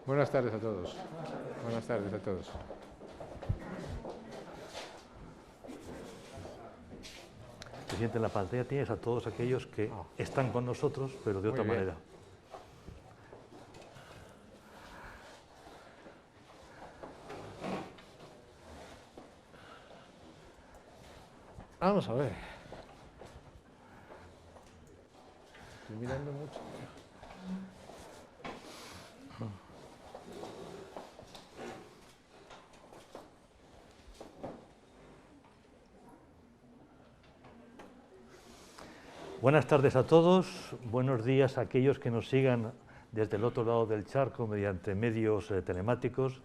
Buenas tardes a todos. Buenas tardes a todos. Presidente, en la pantalla tienes a todos aquellos que están con nosotros, pero de otra manera. Vamos a ver. Estoy mirando mucho. Buenas tardes a todos, buenos días a aquellos que nos sigan desde el otro lado del charco mediante medios telemáticos.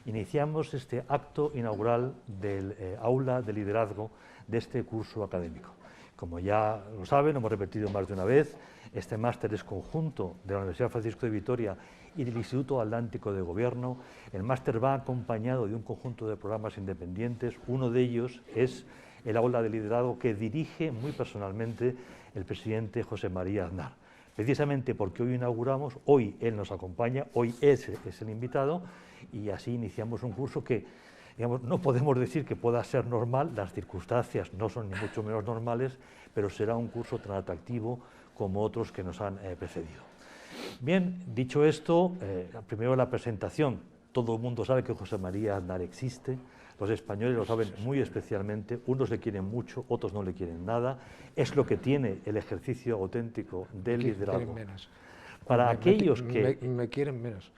Iniciamos este acto inaugural del aula de liderazgo de este curso académico. Como ya lo saben, lo hemos repetido más de una vez, este máster es conjunto de la Universidad Francisco de Vitoria y del Instituto Atlántico de Gobierno. El máster va acompañado de un conjunto de programas independientes. Uno de ellos es el aula de liderazgo que dirige muy personalmente el presidente José María Aznar. Precisamente porque hoy inauguramos, hoy él nos acompaña, hoy es el invitado, y así iniciamos un curso que, digamos, no podemos decir que pueda ser normal, las circunstancias no son ni mucho menos normales, pero será un curso tan atractivo como otros que nos han precedido. Bien, dicho esto, primero la presentación. Todo el mundo sabe que José María Aznar existe. Los españoles lo saben muy especialmente, unos le quieren mucho, otros no le quieren nada. Es lo que tiene el ejercicio auténtico del liderazgo. Me quieren menos. Para aquellos que... Me quieren menos.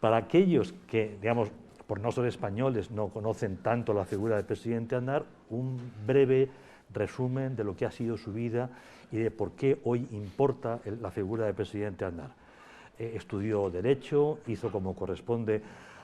Para aquellos que, digamos, por no ser españoles, no conocen tanto la figura del presidente Aznar, un breve resumen de lo que ha sido su vida y de por qué hoy importa la figura del presidente Aznar. Estudió Derecho, hizo como corresponde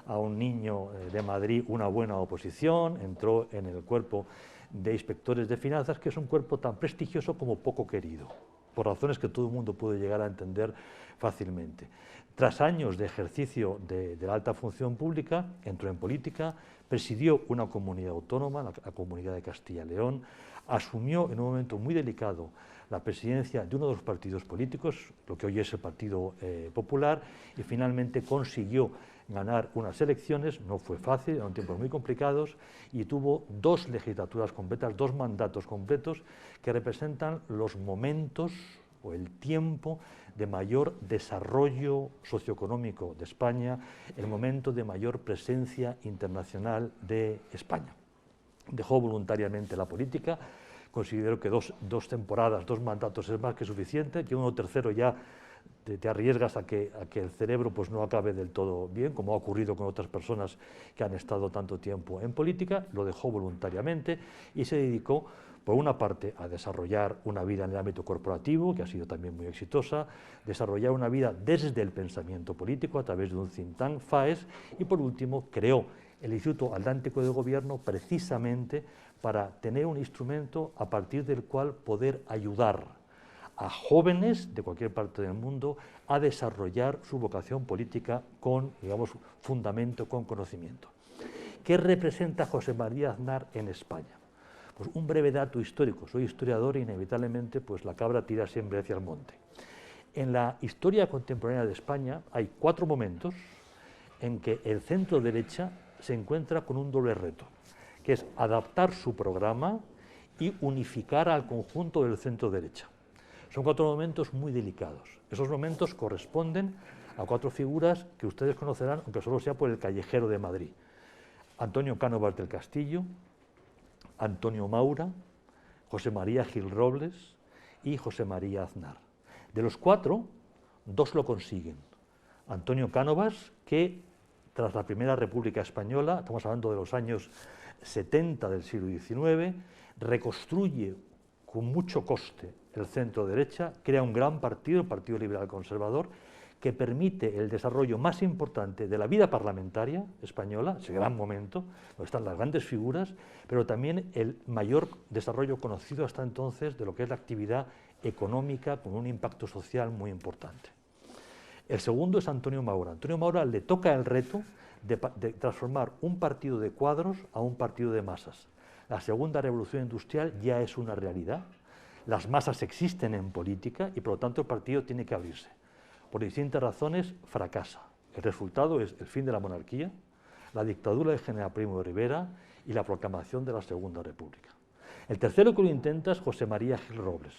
a un niño de Madrid una buena oposición, entró en el cuerpo de inspectores de finanzas, que es un cuerpo tan prestigioso como poco querido, por razones que todo el mundo puede llegar a entender fácilmente. Tras años de ejercicio de la alta función pública, entró en política, presidió una comunidad autónoma, la Comunidad de Castilla y León, asumió en un momento muy delicado la presidencia de uno de los partidos políticos, lo que hoy es el Partido Popular, y finalmente consiguió ganar unas elecciones. No fue fácil, eran tiempos muy complicados, y tuvo 2 legislaturas completas, 2 mandatos completos que representan los momentos o el tiempo de mayor desarrollo socioeconómico de España, el momento de mayor presencia internacional de España. Dejó voluntariamente la política. Considero que dos temporadas, 2 mandatos es más que suficiente, que uno tercero ya te arriesgas a que el cerebro pues, no acabe del todo bien, como ha ocurrido con otras personas que han estado tanto tiempo en política. Lo dejó voluntariamente y se dedicó, por una parte, a desarrollar una vida en el ámbito corporativo, que ha sido también muy exitosa, desarrollar una vida desde el pensamiento político a través de un think tank, FAES, y por último creó el Instituto Atlántico de Gobierno precisamente para tener un instrumento a partir del cual poder ayudar a jóvenes de cualquier parte del mundo a desarrollar su vocación política con, digamos, fundamento, con conocimiento. ¿Qué representa José María Aznar en España? Pues un breve dato histórico. Soy historiador y inevitablemente pues, la cabra tira siempre hacia el monte. En la historia contemporánea de España hay 4 momentos en que el centro derecha se encuentra con un doble reto, que es adaptar su programa y unificar al conjunto del centro derecha. Son 4 momentos muy delicados. Esos momentos corresponden a 4 figuras que ustedes conocerán, aunque solo sea por el callejero de Madrid. Antonio Cánovas del Castillo, Antonio Maura, José María Gil Robles y José María Aznar. De los 4, 2 lo consiguen. Antonio Cánovas, que tras la Primera República Española, estamos hablando de los años 70 del siglo XIX, reconstruye con mucho coste el centro derecha, crea un gran partido, el Partido Liberal Conservador, que permite el desarrollo más importante de la vida parlamentaria española, ese gran momento, donde están las grandes figuras, pero también el mayor desarrollo conocido hasta entonces de lo que es la actividad económica con un impacto social muy importante. El segundo es Antonio Maura. Antonio Maura le toca el reto de transformar un partido de cuadros a un partido de masas. La segunda revolución industrial ya es una realidad. Las masas existen en política y por lo tanto el partido tiene que abrirse. por distintas razones, fracasa. El resultado es el fin de la monarquía, la dictadura del general Primo de Rivera y la proclamación de la Segunda República. El tercero que lo intenta es José María Gil Robles.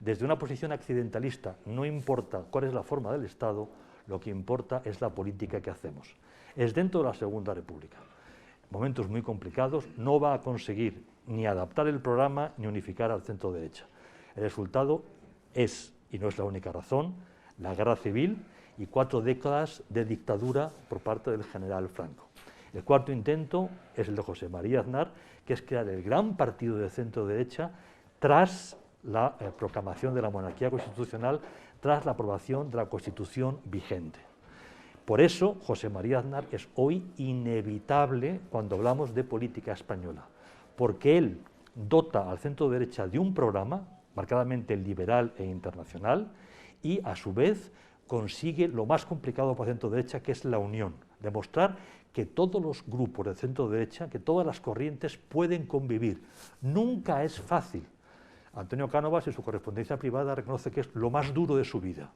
Desde una posición accidentalista, no importa cuál es la forma del Estado, lo que importa es la política que hacemos. Es dentro de la Segunda República. Momentos muy complicados, no va a conseguir ni adaptar el programa ni unificar al centro derecha. El resultado es, y no es la única razón, la guerra civil y 4 décadas de dictadura por parte del general Franco. El cuarto intento es el de José María Aznar, que es crear el gran partido de centro derecha tras la proclamación de la monarquía constitucional, tras la aprobación de la Constitución vigente. Por eso, José María Aznar es hoy inevitable cuando hablamos de política española, porque él dota al centro derecha de un programa, marcadamente liberal e internacional, y a su vez consigue lo más complicado para el centro derecha, que es la unión, demostrar que todos los grupos del centro derecha, que todas las corrientes pueden convivir. Nunca es fácil. Antonio Cánovas, en su correspondencia privada, reconoce que es lo más duro de su vida.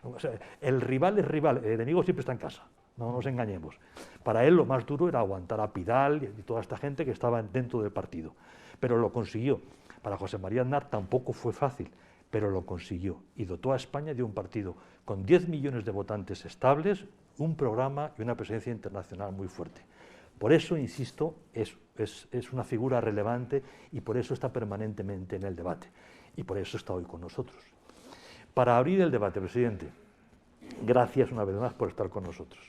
O sea, el rival es rival, el enemigo siempre está en casa, no nos engañemos. Para él lo más duro era aguantar a Pidal y toda esta gente que estaba dentro del partido, pero lo consiguió. Para José María Aznar tampoco fue fácil, pero lo consiguió y dotó a España de un partido con 10 millones de votantes estables, un programa y una presencia internacional muy fuerte. Por eso, insisto, es una figura relevante y por eso está permanentemente en el debate y por eso está hoy con nosotros. Para abrir el debate, presidente, gracias una vez más por estar con nosotros.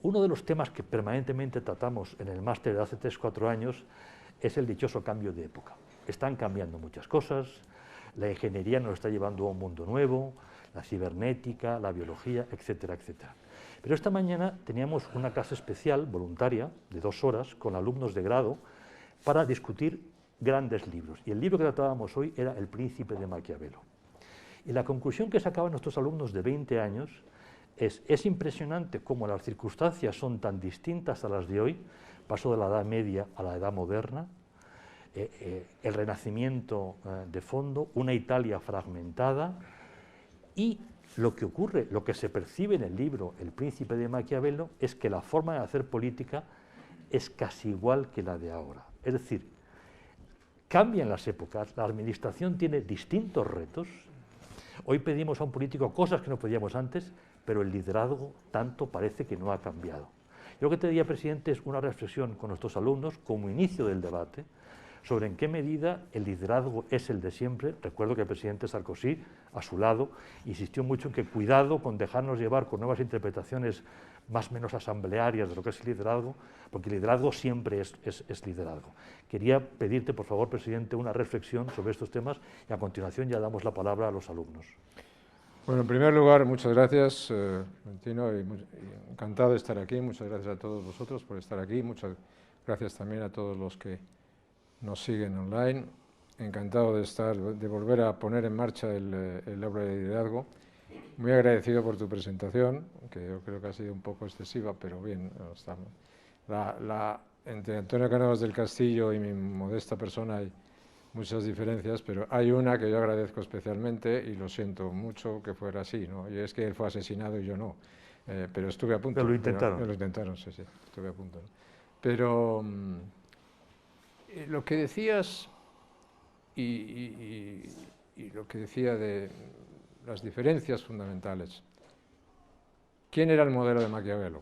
Uno de los temas que permanentemente tratamos en el máster de hace 3-4 años es el dichoso cambio de época. Están cambiando muchas cosas, la ingeniería nos está llevando a un mundo nuevo, la cibernética, la biología, etcétera, etcétera. Pero esta mañana teníamos una clase especial, voluntaria, de 2 horas, con alumnos de grado, para discutir grandes libros. Y el libro que tratábamos hoy era El Príncipe de Maquiavelo. Y la conclusión que sacaban nuestros alumnos de 20 años es impresionante cómo las circunstancias son tan distintas a las de hoy, paso de la Edad Media a la Edad Moderna, el Renacimiento de fondo, una Italia fragmentada, y lo que ocurre, lo que se percibe en el libro El Príncipe de Maquiavelo es que la forma de hacer política es casi igual que la de ahora. Es decir, cambian las épocas, la administración tiene distintos retos. Hoy pedimos a un político cosas que no pedíamos antes, pero el liderazgo tanto parece que no ha cambiado. Yo lo que te diría, presidente, es una reflexión con nuestros alumnos como inicio del debate sobre en qué medida el liderazgo es el de siempre. Recuerdo que el presidente Sarkozy, a su lado, insistió mucho en que cuidado con dejarnos llevar con nuevas interpretaciones más o menos asamblearias de lo que es el liderazgo, porque el liderazgo siempre es liderazgo. Quería pedirte, por favor, presidente, una reflexión sobre estos temas y a continuación ya damos la palabra a los alumnos. Bueno, en primer lugar, muchas gracias, Valentino, y encantado de estar aquí. Muchas gracias a todos vosotros por estar aquí. Muchas gracias también a todos los que nos siguen online. Encantado de volver a poner en marcha el aula de liderazgo. Muy agradecido por tu presentación, que yo creo que ha sido un poco excesiva, pero bien, estamos. Entre Antonio Cánovas del Castillo y mi modesta persona hay muchas diferencias, pero hay una que yo agradezco especialmente y lo siento mucho que fuera así, ¿no? Y es que él fue asesinado y yo no, pero estuve a punto. Pero lo intentaron. Lo intentaron, sí, estuve a punto, ¿no? Pero lo que decías y lo que decía de las diferencias fundamentales. ¿Quién era el modelo de Maquiavelo?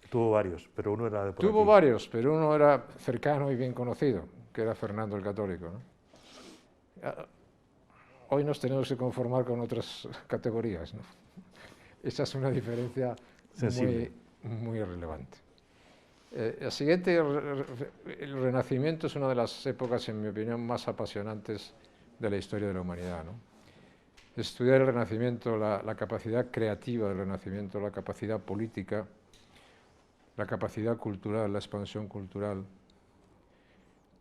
Tuvo varios, pero uno era de por Tuvo aquí. varios, pero uno era cercano y bien conocido, que era Fernando el Católico, ¿no? Hoy nos tenemos que conformar con otras categorías, ¿no? Esa es una diferencia muy relevante. El siguiente, el Renacimiento, es una de las épocas, en mi opinión, más apasionantes de la historia de la humanidad, ¿no? Estudiar el Renacimiento, la capacidad creativa del Renacimiento, la capacidad política, la capacidad cultural, la expansión cultural,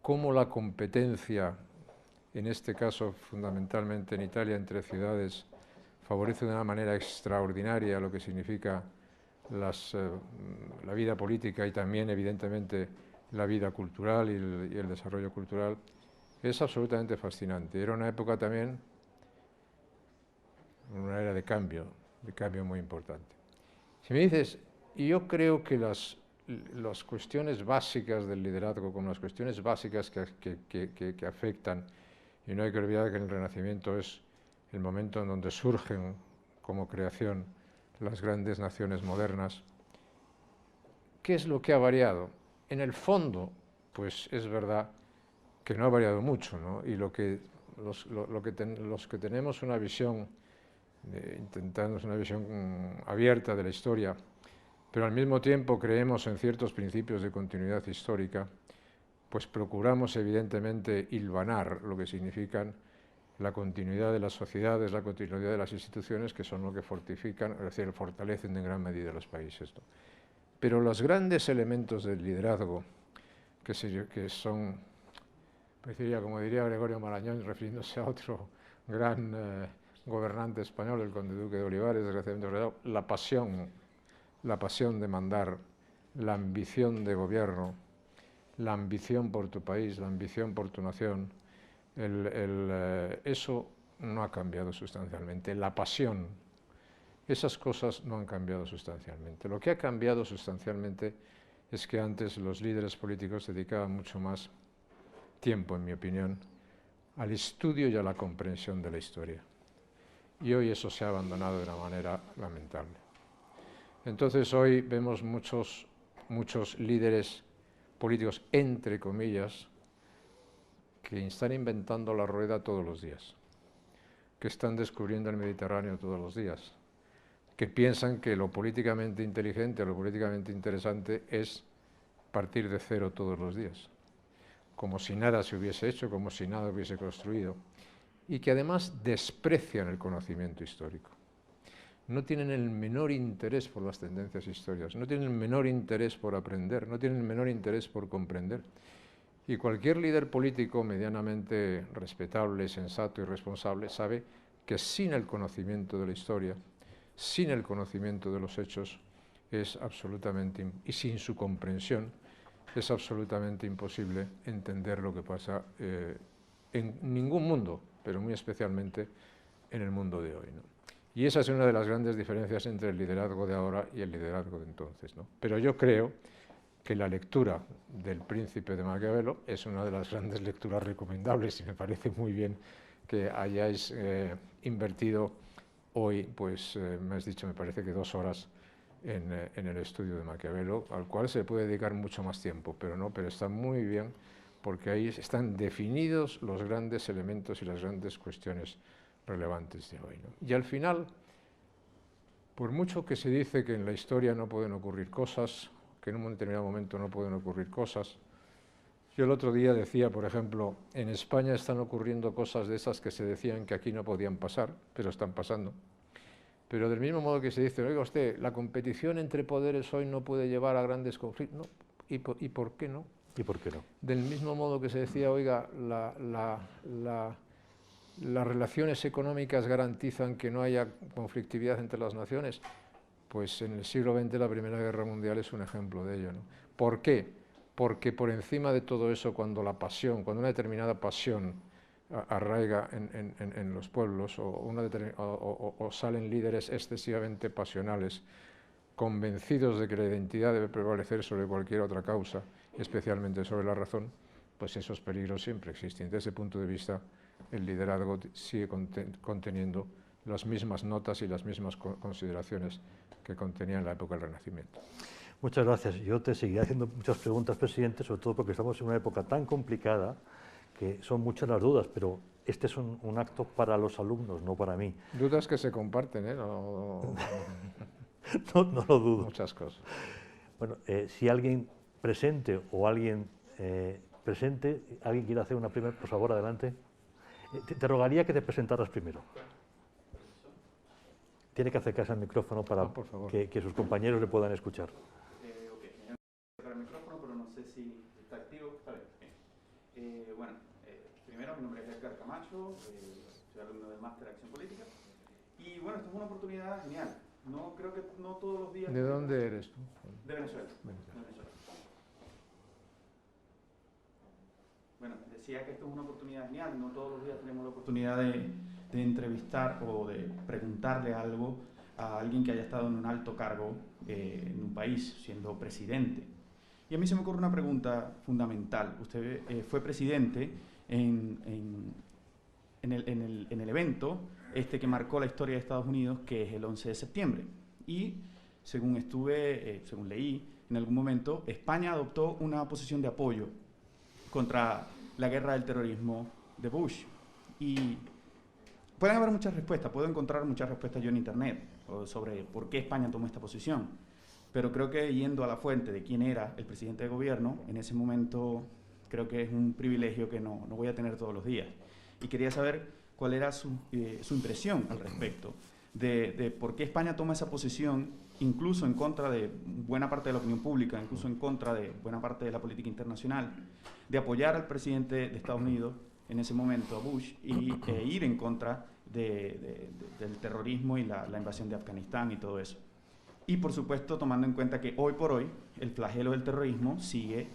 cómo la competencia, en este caso fundamentalmente en Italia, entre ciudades, favorece de una manera extraordinaria lo que significa la vida política y también, evidentemente, la vida cultural y el desarrollo cultural, es absolutamente fascinante. Era una época también una era de cambio muy importante. Si me dices, yo creo que las cuestiones básicas del liderazgo, como las cuestiones básicas que afectan, y no hay que olvidar que el Renacimiento es el momento en donde surgen como creación las grandes naciones modernas. ¿Qué es lo que ha variado? En el fondo, pues es verdad que no ha variado mucho, ¿no? Y los que tenemos una visión, intentamos una visión abierta de la historia, pero al mismo tiempo creemos en ciertos principios de continuidad histórica, pues procuramos evidentemente hilvanar lo que significan la continuidad de las sociedades, la continuidad de las instituciones, que son lo que fortifican, es decir, fortalecen en gran medida los países, ¿no? Pero los grandes elementos del liderazgo, que son, como diría Gregorio Marañón, refiriéndose a otro gran gobernante español, el conde duque de Olivares, desgraciadamente, la pasión de mandar, la ambición de gobierno, la ambición por tu país, la ambición por tu nación, eso no ha cambiado sustancialmente. La pasión, esas cosas no han cambiado sustancialmente. Lo que ha cambiado sustancialmente es que antes los líderes políticos dedicaban mucho más tiempo, en mi opinión, al estudio y a la comprensión de la historia. Y hoy eso se ha abandonado de una manera lamentable. Entonces hoy vemos muchos líderes políticos, entre comillas, que están inventando la rueda todos los días, que están descubriendo el Mediterráneo todos los días, que piensan que lo políticamente inteligente, lo políticamente interesante es partir de cero todos los días, como si nada se hubiese hecho, como si nada hubiese construido, y que además desprecian el conocimiento histórico. No tienen el menor interés por las tendencias históricas, no tienen el menor interés por aprender, no tienen el menor interés por comprender. Y cualquier líder político medianamente respetable, sensato y responsable sabe que sin el conocimiento de la historia, sin el conocimiento de los hechos, y sin su comprensión, es absolutamente imposible entender lo que pasa en ningún mundo, pero muy especialmente en el mundo de hoy, ¿no? Y esa es una de las grandes diferencias entre el liderazgo de ahora y el liderazgo de entonces, ¿no? Pero yo creo que la lectura del Príncipe de Maquiavelo es una de las grandes lecturas recomendables y me parece muy bien que hayáis invertido hoy, pues me has dicho, me parece que 2 horas en el estudio de Maquiavelo, al cual se puede dedicar mucho más tiempo, pero está muy bien porque ahí están definidos los grandes elementos y las grandes cuestiones relevantes de hoy, ¿no? Y al final, por mucho que se dice que en la historia no pueden ocurrir cosas, que en un determinado momento no pueden ocurrir cosas, yo el otro día decía, por ejemplo, en España están ocurriendo cosas de esas que se decían que aquí no podían pasar, pero están pasando. Pero del mismo modo que se dice, oiga usted, la competición entre poderes hoy no puede llevar a grandes conflictos, no, ¿y por qué no? ¿Y por qué no? Del mismo modo que se decía, oiga, las relaciones económicas garantizan que no haya conflictividad entre las naciones, pues en el siglo XX la Primera Guerra Mundial es un ejemplo de ello, ¿no? ¿Por qué? Porque por encima de todo eso, cuando una determinada pasión arraiga en los pueblos o salen líderes excesivamente pasionales, convencidos de que la identidad debe prevalecer sobre cualquier otra causa, especialmente sobre la razón, pues esos peligros siempre existen. Desde ese punto de vista, el liderazgo sigue conteniendo las mismas notas y las mismas consideraciones que contenía en la época del Renacimiento. Muchas gracias. Yo te seguiré haciendo muchas preguntas, presidente, sobre todo porque estamos en una época tan complicada que son muchas las dudas, pero este es un acto para los alumnos, no para mí. Dudas que se comparten, ¿eh? No lo dudo. Muchas cosas. Bueno, si alguien presente o alguien alguien quiere hacer una primera, por favor, adelante. Te rogaría que te presentaras primero. Tiene que acercarse al micrófono para que sus compañeros le puedan escuchar. El micrófono, pero no sé si está activo. Está bien. Bueno, primero mi nombre es Edgar Camacho, soy alumno del Máster de Acción Política. Y bueno, esto es una oportunidad genial. No creo que no todos los días. ¿De dónde eres tú? De Venezuela. De Venezuela. Bueno, decía que esto es una oportunidad genial. No todos los días tenemos la oportunidad de entrevistar o de preguntarle algo a alguien que haya estado en un alto cargo en un país, siendo presidente. Y a mí se me ocurre una pregunta fundamental. Usted fue presidente en el evento que marcó la historia de Estados Unidos, que es el 11 de septiembre. Y según leí en algún momento, España adoptó una posición de apoyo contra la guerra del terrorismo de Bush. Y pueden haber muchas respuestas, puedo encontrar muchas respuestas yo en internet sobre por qué España tomó esta posición, pero creo que yendo a la fuente de quién era el presidente de gobierno, en ese momento creo que es un privilegio que no voy a tener todos los días. Y quería saber cuál era su impresión al respecto de por qué España toma esa posición, incluso en contra de buena parte de la opinión pública, incluso en contra de buena parte de la política internacional, de apoyar al presidente de Estados Unidos en ese momento, a Bush, e ir en contra del terrorismo y la invasión de Afganistán y todo eso. Y por supuesto tomando en cuenta que hoy por hoy el flagelo del terrorismo sigue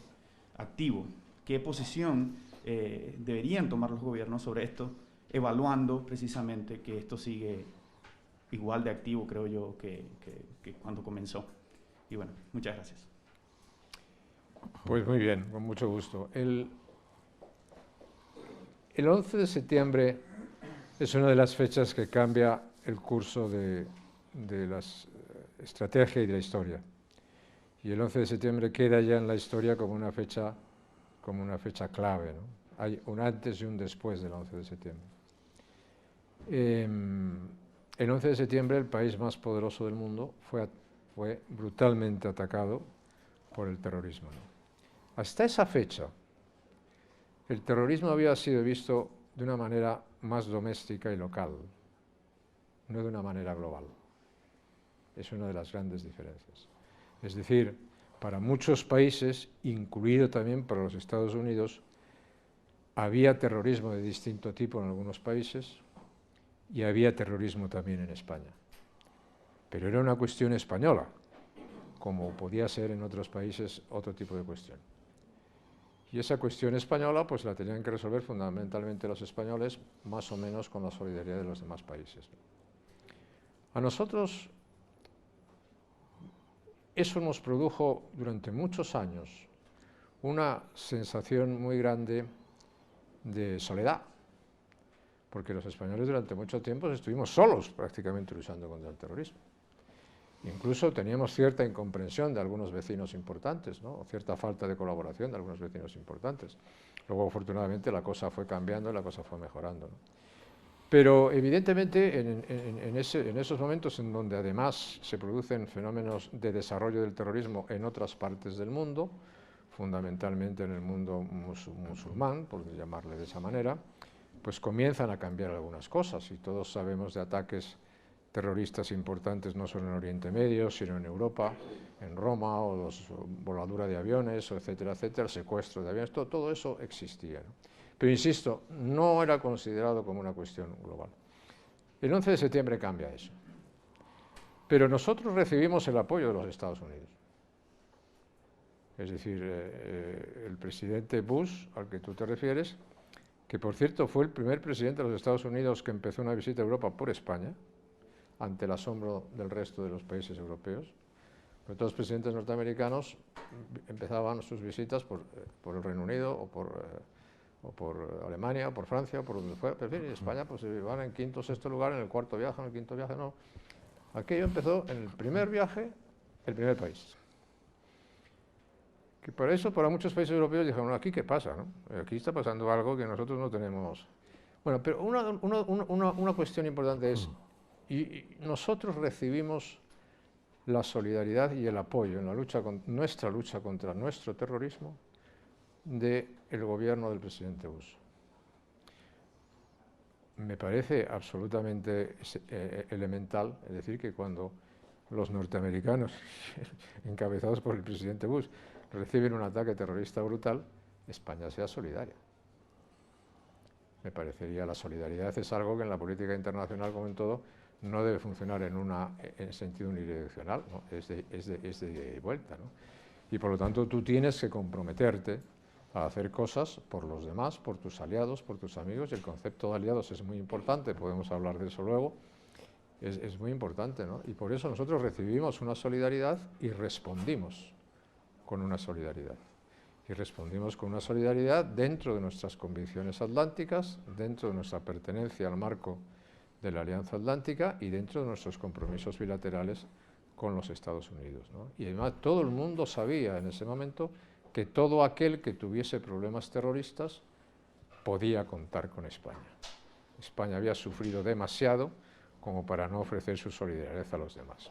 activo. ¿Qué posición deberían tomar los gobiernos sobre esto, evaluando precisamente que esto sigue igual de activo, creo yo, que cuando comenzó? Y bueno, muchas gracias. Pues muy bien, con mucho gusto. El 11 de septiembre es una de las fechas que cambia el curso de la estrategia y de la historia. Y el 11 de septiembre queda ya en la historia como una fecha clave, ¿no? Hay un antes y un después del 11 de septiembre. El 11 de septiembre el país más poderoso del mundo fue brutalmente atacado por el terrorismo, ¿no? Hasta esa fecha, el terrorismo había sido visto de una manera más doméstica y local, no de una manera global. Es una de las grandes diferencias. Es decir, para muchos países, incluido también para los Estados Unidos, había terrorismo de distinto tipo en algunos países y había terrorismo también en España. Pero era una cuestión española, como podía ser en otros países otro tipo de cuestión. Y esa cuestión española pues la tenían que resolver fundamentalmente los españoles, más o menos con la solidaridad de los demás países. A nosotros eso nos produjo durante muchos años una sensación muy grande de soledad, porque los españoles durante mucho tiempo estuvimos solos prácticamente luchando contra el terrorismo. Incluso teníamos cierta incomprensión de algunos vecinos importantes, ¿no? O cierta falta de colaboración de algunos vecinos importantes. Luego, afortunadamente, la cosa fue cambiando y la cosa fue mejorando, ¿no? Pero, evidentemente, en esos momentos en donde además se producen fenómenos de desarrollo del terrorismo en otras partes del mundo, fundamentalmente en el mundo musulmán, por llamarle de esa manera, pues comienzan a cambiar algunas cosas, y todos sabemos de ataques terroristas importantes no solo en Oriente Medio, sino en Europa, en Roma, o voladura de aviones, etcétera, etcétera, secuestro de aviones, todo eso existía, ¿no? Pero insisto, no era considerado como una cuestión global. El 11 de septiembre cambia eso. Pero nosotros recibimos el apoyo de los Estados Unidos. Es decir, el presidente Bush, al que tú te refieres, que por cierto fue el primer presidente de los Estados Unidos que empezó una visita a Europa por España, ante el asombro del resto de los países europeos. Pero todos los presidentes norteamericanos empezaban sus visitas por el Reino Unido o por Alemania, o por Francia, o por donde fuera. Pero en fin, en España pues van en quinto o sexto lugar, en el cuarto viaje, en el quinto viaje no. Aquello empezó en el primer viaje, el primer país. Que por eso, para muchos países europeos dijeron, bueno, ¿aquí qué pasa, no? Aquí está pasando algo que nosotros no tenemos. Bueno, pero una cuestión importante es, y nosotros recibimos la solidaridad y el apoyo en la nuestra lucha contra nuestro terrorismo del gobierno del presidente Bush. Me parece absolutamente elemental, es decir, que cuando los norteamericanos, encabezados por el presidente Bush, reciben un ataque terrorista brutal, España sea solidaria. Me parecería, la solidaridad es algo que en la política internacional, como en todo, no debe funcionar en sentido unidireccional, ¿no? Es de ida y vuelta, ¿no? Y por lo tanto tú tienes que comprometerte a hacer cosas por los demás, por tus aliados, por tus amigos, y el concepto de aliados es muy importante, podemos hablar de eso luego, es muy importante, ¿no? Y por eso nosotros recibimos una solidaridad y respondimos con una solidaridad. Y respondimos con una solidaridad dentro de nuestras convicciones atlánticas, dentro de nuestra pertenencia al marco de la Alianza Atlántica y dentro de nuestros compromisos bilaterales con los Estados Unidos, ¿no? Y además todo el mundo sabía en ese momento que todo aquel que tuviese problemas terroristas podía contar con España. España había sufrido demasiado como para no ofrecer su solidaridad a los demás.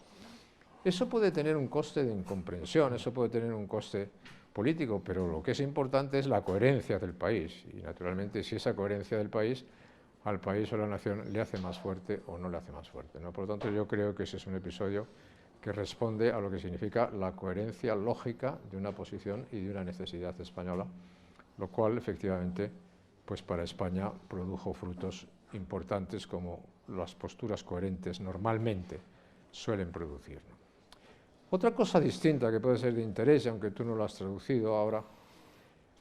Eso puede tener un coste de incomprensión, eso puede tener un coste político, pero lo que es importante es la coherencia del país, y naturalmente si esa coherencia del país al país o a la nación le hace más fuerte o no le hace más fuerte, ¿no? Por lo tanto, yo creo que ese es un episodio que responde a lo que significa la coherencia lógica de una posición y de una necesidad española, lo cual efectivamente pues para España produjo frutos importantes como las posturas coherentes normalmente suelen producir, ¿no? Otra cosa distinta que puede ser de interés, aunque tú no lo has traducido ahora,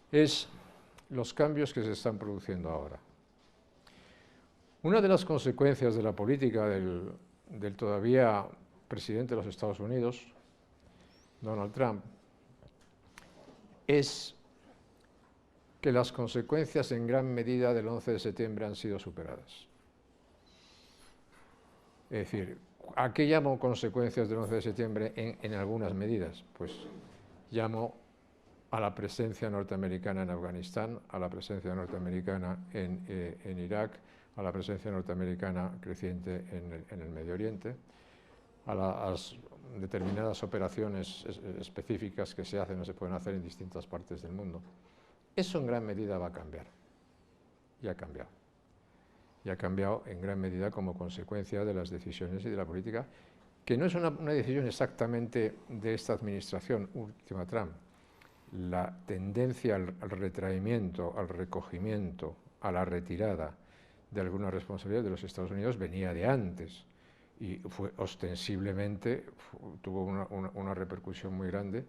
es los cambios que se están produciendo ahora. Una de las consecuencias de la política del todavía presidente de los Estados Unidos, Donald Trump, es que las consecuencias en gran medida del 11 de septiembre han sido superadas. Es decir, ¿a qué llamo consecuencias del 11 de septiembre en algunas medidas? Pues llamo a la presencia norteamericana en Afganistán, a la presencia norteamericana en Irak, a la presencia norteamericana creciente en el Medio Oriente, a las determinadas operaciones específicas que se hacen o se pueden hacer en distintas partes del mundo. Eso en gran medida va a cambiar, y ha cambiado. Y ha cambiado en gran medida como consecuencia de las decisiones y de la política, que no es una decisión exactamente de esta administración última Trump. La tendencia al retraimiento, al recogimiento, a la retirada de alguna responsabilidad de los Estados Unidos venía de antes y fue ostensiblemente, tuvo una repercusión muy grande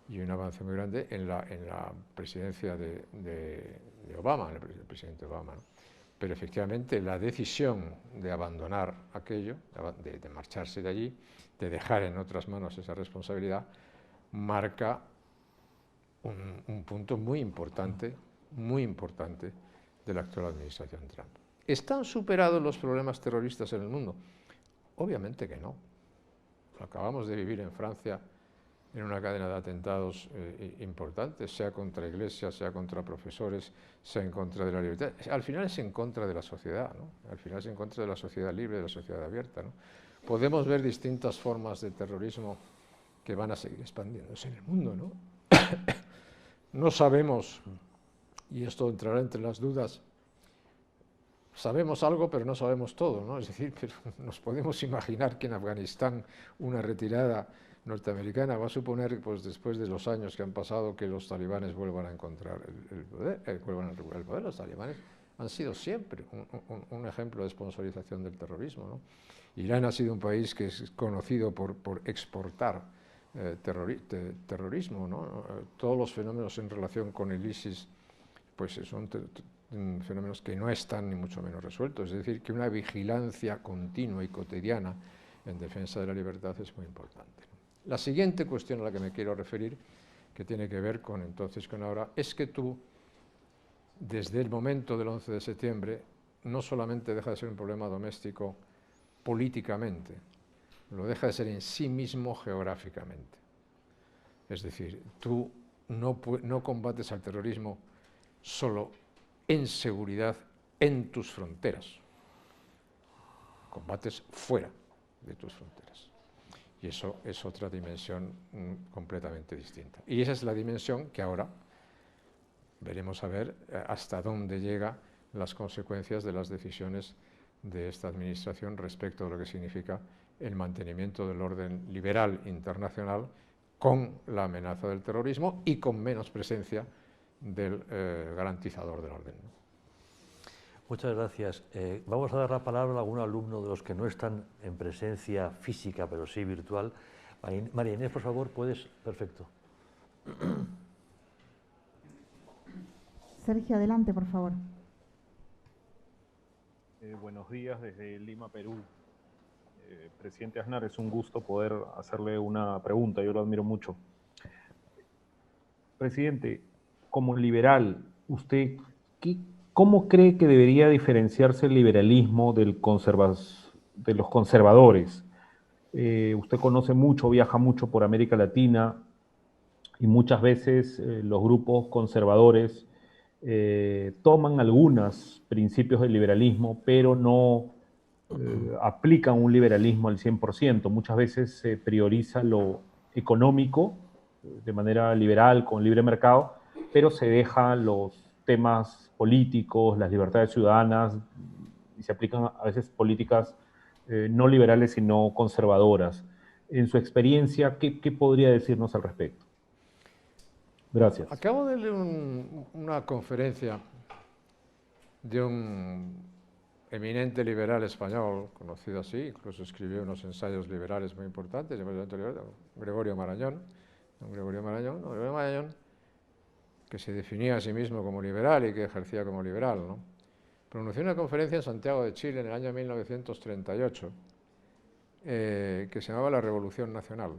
y un avance muy grande en la presidencia de Obama, el presidente Obama, ¿no? Pero efectivamente la decisión de abandonar aquello, de marcharse de allí, de dejar en otras manos esa responsabilidad, marca un punto muy importante de la actual administración Trump. ¿Están superados los problemas terroristas en el mundo? Obviamente que no. Acabamos de vivir en Francia en una cadena de atentados importantes, sea contra iglesias, sea contra profesores, sea en contra de la libertad. Al final es en contra de la sociedad, ¿no? Al final es en contra de la sociedad libre, de la sociedad abierta, ¿no? Podemos ver distintas formas de terrorismo que van a seguir expandiéndose en el mundo, ¿no? No sabemos, y esto entrará entre las dudas, sabemos algo pero no sabemos todo, ¿no? Es decir, pero nos podemos imaginar que en Afganistán una retirada norteamericana va a suponer, pues después de los años que han pasado, que los talibanes vuelvan a encontrar el poder, vuelvan a recuperar el poder. Los talibanes han sido siempre un ejemplo de sponsorización del terrorismo, ¿no? Irán ha sido un país que es conocido por exportar terrorismo, ¿no? Todos los fenómenos en relación con el ISIS pues son fenómenos que no están ni mucho menos resueltos, es decir, que una vigilancia continua y cotidiana en defensa de la libertad es muy importante. La siguiente cuestión a la que me quiero referir, que tiene que ver con entonces con ahora, es que tú, desde el momento del 11 de septiembre, no solamente deja de ser un problema doméstico políticamente, lo deja de ser en sí mismo geográficamente. Es decir, tú no combates al terrorismo solo en seguridad en tus fronteras, combates fuera de tus fronteras. Y eso es otra dimensión completamente distinta. Y esa es la dimensión que ahora veremos a ver hasta dónde llegan las consecuencias de las decisiones de esta administración respecto de lo que significa el mantenimiento del orden liberal internacional con la amenaza del terrorismo y con menos presencia del garantizador del orden, ¿no? Muchas gracias. Vamos a dar la palabra a algún alumno de los que no están en presencia física, pero sí virtual. María Inés, por favor, puedes. Perfecto. Sergio, adelante, por favor. Buenos días desde Lima, Perú. Presidente Aznar, es un gusto poder hacerle una pregunta, yo lo admiro mucho. Presidente, como liberal, ¿usted cómo cree que debería diferenciarse el liberalismo de los conservadores? Usted conoce mucho, viaja mucho por América Latina y muchas veces los grupos conservadores toman algunos principios del liberalismo, pero no aplican un liberalismo al 100%. Muchas veces se prioriza lo económico de manera liberal, con libre mercado, pero se dejan los temas políticos, las libertades ciudadanas, y se aplican a veces políticas no liberales, sino conservadoras. En su experiencia, ¿qué podría decirnos al respecto? Gracias. Acabo de leer una conferencia de un eminente liberal español, conocido así, incluso escribió unos ensayos liberales muy importantes, Gregorio Marañón, que se definía a sí mismo como liberal y que ejercía como liberal, ¿no? Pronunció una conferencia en Santiago de Chile en el año 1938, que se llamaba La Revolución Nacional,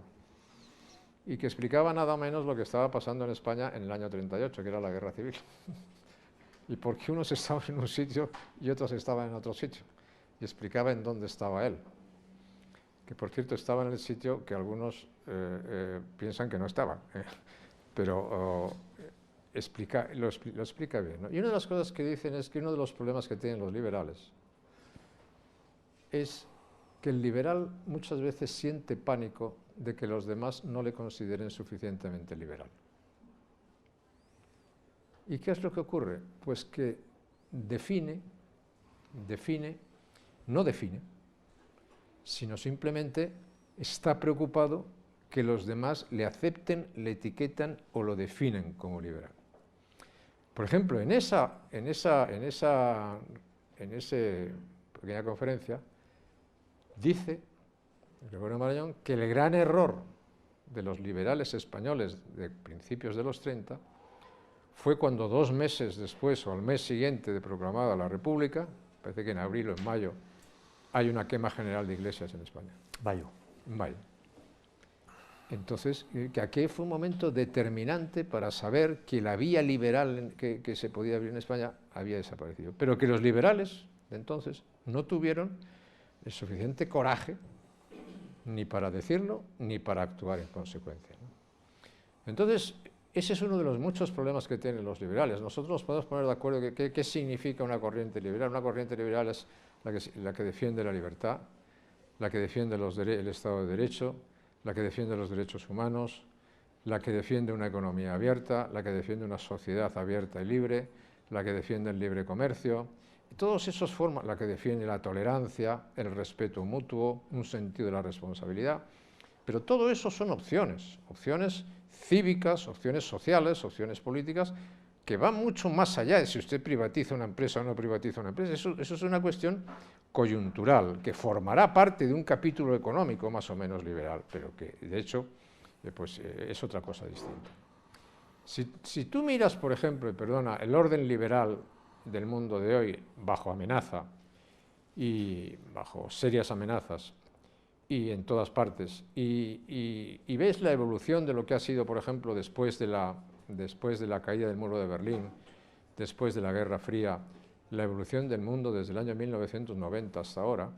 y que explicaba nada menos lo que estaba pasando en España en el año 38, que era la guerra civil. Y por qué unos estaban en un sitio y otros estaban en otro sitio. Y explicaba en dónde estaba él. Que por cierto estaba en el sitio que algunos piensan que no estaba. Pero lo explica bien, ¿no? Y una de las cosas que dicen es que uno de los problemas que tienen los liberales es que el liberal muchas veces siente pánico de que los demás no le consideren suficientemente liberal. ¿Y qué es lo que ocurre? Pues que no define, sino simplemente está preocupado que los demás le acepten, le etiquetan o lo definen como liberal. Por ejemplo, en esa pequeña conferencia, dice Gregorio Marañón que el gran error de los liberales españoles de principios de los 30 fue cuando 2 meses después o al mes siguiente de proclamada la República, parece que en abril o en mayo, hay una quema general de iglesias en España. En mayo. Entonces, que aquel fue un momento determinante para saber que la vía liberal que se podía abrir en España había desaparecido, pero que los liberales de entonces no tuvieron el suficiente coraje ni para decirlo ni para actuar en consecuencia, ¿no? Entonces, ese es uno de los muchos problemas que tienen los liberales. Nosotros nos podemos poner de acuerdo qué significa una corriente liberal. Una corriente liberal es la que defiende la libertad, la que defiende el Estado de Derecho, la que defiende los derechos humanos, la que defiende una economía abierta, la que defiende una sociedad abierta y libre, la que defiende el libre comercio. Y todos esos formas, la que defiende la tolerancia, el respeto mutuo, un sentido de la responsabilidad. Pero todo eso son opciones cívicas, opciones sociales, opciones políticas, que van mucho más allá de si usted privatiza una empresa o no privatiza una empresa. Eso es una cuestión coyuntural, que formará parte de un capítulo económico más o menos liberal, pero que de hecho es otra cosa distinta. Si tú miras, por ejemplo, el orden liberal del mundo de hoy bajo amenaza y bajo serias amenazas, y en todas partes, y ves la evolución de lo que ha sido, por ejemplo, después de la caída del muro de Berlín, después de la Guerra Fría, la evolución del mundo desde el año 1990 hasta ahora,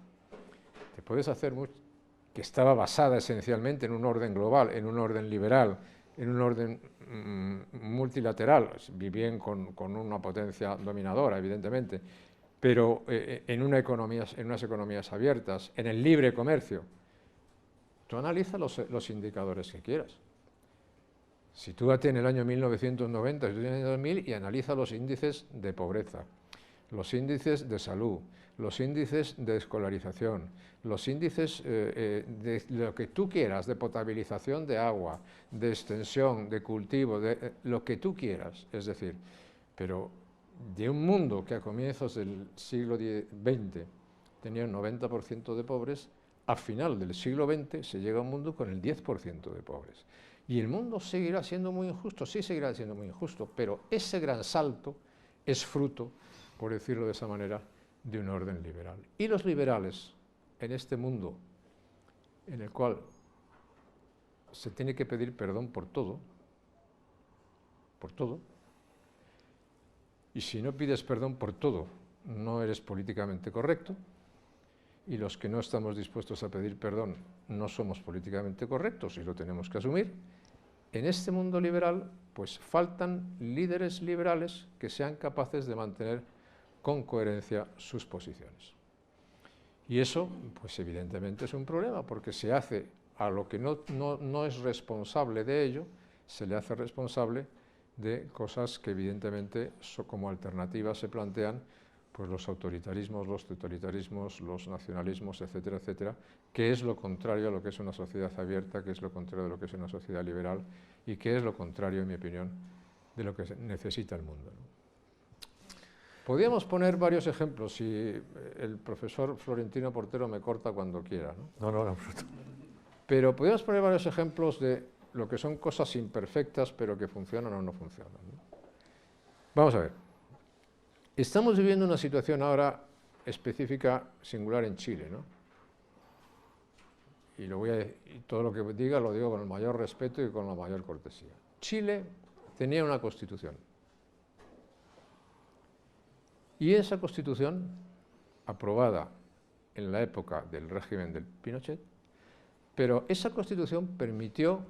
te puedes hacer que estaba basada esencialmente en un orden global, en un orden liberal, en un orden multilateral, bien con una potencia dominadora, evidentemente, pero en unas economías abiertas, en el libre comercio. Tú analiza los indicadores que quieras. Sitúate en el año 1990, en el año 2000 y analiza los índices de pobreza, los índices de salud, los índices de escolarización, los índices de lo que tú quieras, de potabilización de agua, de extensión, de cultivo, de lo que tú quieras. Es decir, pero de un mundo que a comienzos del siglo XX tenía un 90% de pobres, a final del siglo XX se llega a un mundo con el 10% de pobres. Y el mundo seguirá siendo muy injusto, sí seguirá siendo muy injusto, pero ese gran salto es fruto, por decirlo de esa manera, de un orden liberal. Y los liberales, en este mundo en el cual se tiene que pedir perdón por todo, y si no pides perdón por todo, no eres políticamente correcto, y los que no estamos dispuestos a pedir perdón no somos políticamente correctos y lo tenemos que asumir. En este mundo liberal, pues faltan líderes liberales que sean capaces de mantener con coherencia sus posiciones. Y eso, pues evidentemente es un problema, porque se hace a lo que no es responsable de ello, se le hace responsable de cosas que evidentemente como alternativas se plantean pues los autoritarismos, los totalitarismos, los nacionalismos, etcétera, etcétera, que es lo contrario a lo que es una sociedad abierta, que es lo contrario de lo que es una sociedad liberal y que es lo contrario, en mi opinión, de lo que necesita el mundo, ¿no? Podríamos poner varios ejemplos, si el profesor Florentino Portero me corta cuando quiera, ¿no? No, en absoluto. Pero podríamos poner varios ejemplos de lo que son cosas imperfectas, pero que funcionan o no funcionan, ¿no? Vamos a ver. Estamos viviendo una situación ahora específica, singular en Chile, ¿no? Y todo lo que diga lo digo con el mayor respeto y con la mayor cortesía. Chile tenía una constitución. Y esa constitución, aprobada en la época del régimen del Pinochet, pero esa constitución permitió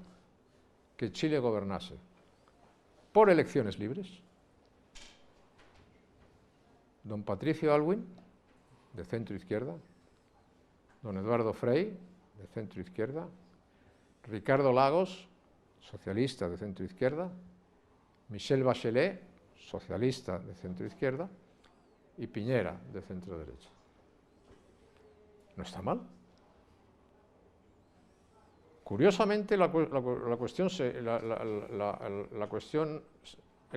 que Chile gobernase por elecciones libres. Don Patricio Aylwin, de centro izquierda, don Eduardo Frei, de centro izquierda, Ricardo Lagos, socialista de centro izquierda, Michelle Bachelet, socialista de centro izquierda, y Piñera, de centro derecha. No está mal. Curiosamente, el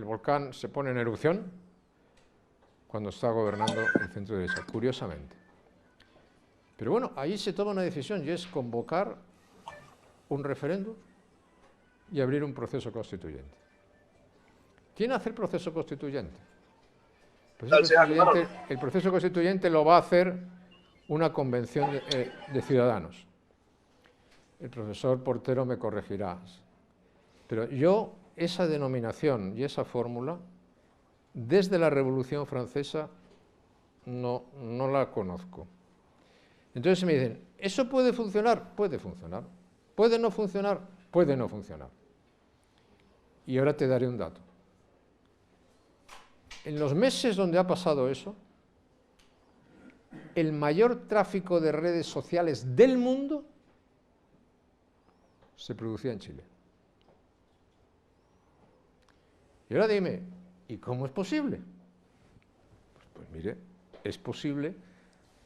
volcán se pone en erupción cuando está gobernando el centro derecha, curiosamente. Pero bueno, ahí se toma una decisión y es convocar un referéndum y abrir un proceso constituyente. ¿Quién hace el proceso constituyente? El proceso constituyente lo va a hacer una convención de ciudadanos. El profesor Portero me corregirá. Pero yo, esa denominación y esa fórmula, desde la Revolución Francesa, no la conozco. Entonces me dicen, ¿eso puede funcionar? Puede funcionar. ¿Puede no funcionar? Puede no funcionar. Y ahora te daré un dato. En los meses donde ha pasado eso, el mayor tráfico de redes sociales del mundo se producía en Chile. Y ahora dime, ¿y cómo es posible? Pues mire, es posible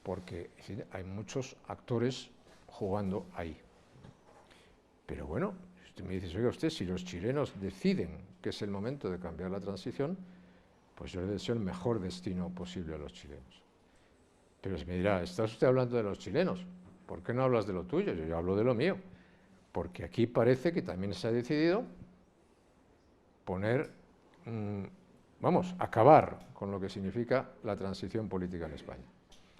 porque hay muchos actores jugando ahí. Pero bueno, si usted me dice, oiga usted, si los chilenos deciden que es el momento de cambiar la transición, pues yo le deseo el mejor destino posible a los chilenos. Pero se me dirá, ¿estás usted hablando de los chilenos? ¿Por qué no hablas de lo tuyo? Yo hablo de lo mío. Porque aquí parece que también se ha decidido acabar con lo que significa la transición política en España.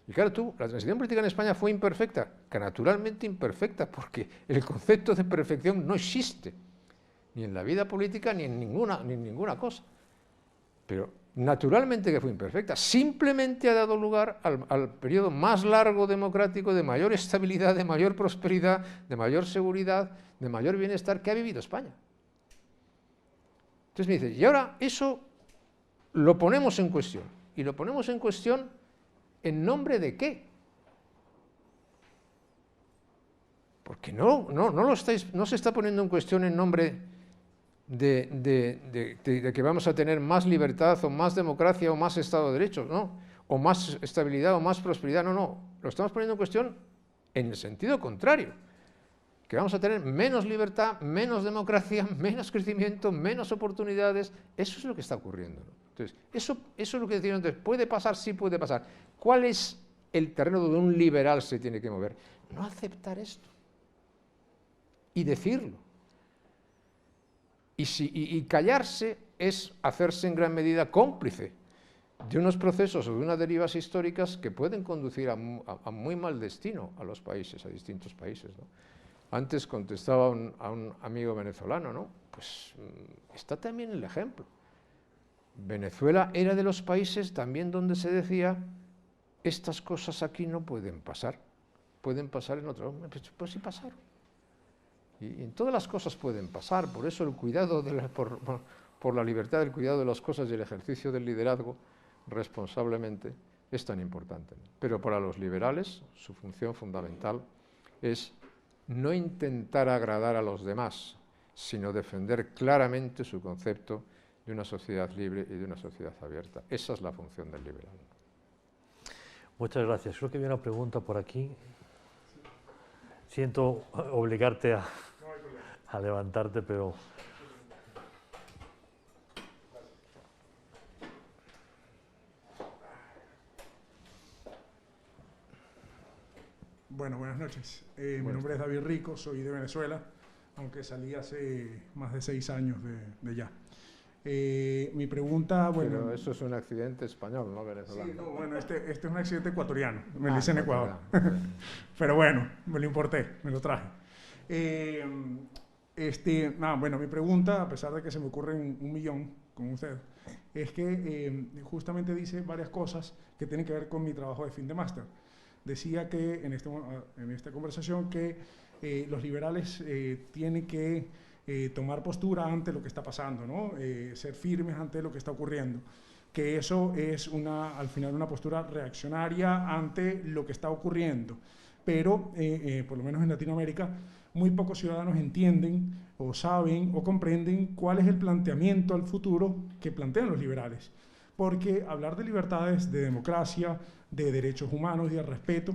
Y claro, la transición política en España fue imperfecta, que naturalmente imperfecta, porque el concepto de perfección no existe, ni en la vida política ni en ninguna cosa. Pero naturalmente que fue imperfecta, simplemente ha dado lugar al periodo más largo democrático, de mayor estabilidad, de mayor prosperidad, de mayor seguridad, de mayor bienestar que ha vivido España. Entonces me dice, y ahora eso lo ponemos en cuestión. ¿Y lo ponemos en cuestión en nombre de qué? Porque no se está poniendo en cuestión en nombre de que vamos a tener más libertad o más democracia o más Estado de Derecho, ¿no? O más estabilidad o más prosperidad, no. Lo estamos poniendo en cuestión en el sentido contrario, que vamos a tener menos libertad, menos democracia, menos crecimiento, menos oportunidades. Eso es lo que está ocurriendo, ¿no? Entonces, eso es lo que decimos. Entonces, ¿puede pasar? Sí puede pasar. ¿Cuál es el terreno donde un liberal se tiene que mover? No aceptar esto y decirlo. Y callarse es hacerse en gran medida cómplice de unos procesos o de unas derivas históricas que pueden conducir a muy mal destino a los países, a distintos países, ¿no? Antes contestaba a un amigo venezolano, ¿no? Pues está también el ejemplo. Venezuela era de los países también donde se decía, estas cosas aquí no pueden pasar en otro. Pues sí pasaron. Y en todas las cosas pueden pasar, por eso el cuidado por la libertad, el cuidado de las cosas y el ejercicio del liderazgo responsablemente es tan importante. Pero para los liberales su función fundamental es no intentar agradar a los demás, sino defender claramente su concepto de una sociedad libre y de una sociedad abierta. Esa es la función del liberal. Muchas gracias. Creo que había una pregunta por aquí. Siento obligarte a levantarte, pero... Bueno, buenas noches. Mi nombre es David Rico, soy de Venezuela, aunque salí hace más de 6 años de allá. Mi pregunta, bueno... Pero eso es un accidente español, no venezolano. Sí, no, bueno, este es un accidente ecuatoriano, me lo hice en Ecuador. Pero bueno, me lo importé, me lo traje. Bueno, mi pregunta, a pesar de que se me ocurren 1 millón con usted, es que justamente dice varias cosas que tienen que ver con mi trabajo de fin de máster. Decía que en esta conversación que los liberales tienen que tomar postura ante lo que está pasando, ¿no? Ser firmes ante lo que está ocurriendo, que eso es al final una postura reaccionaria ante lo que está ocurriendo, pero por lo menos en Latinoamérica muy pocos ciudadanos entienden o saben o comprenden cuál es el planteamiento al futuro que plantean los liberales, porque hablar de libertades, de democracia, de derechos humanos y de respeto,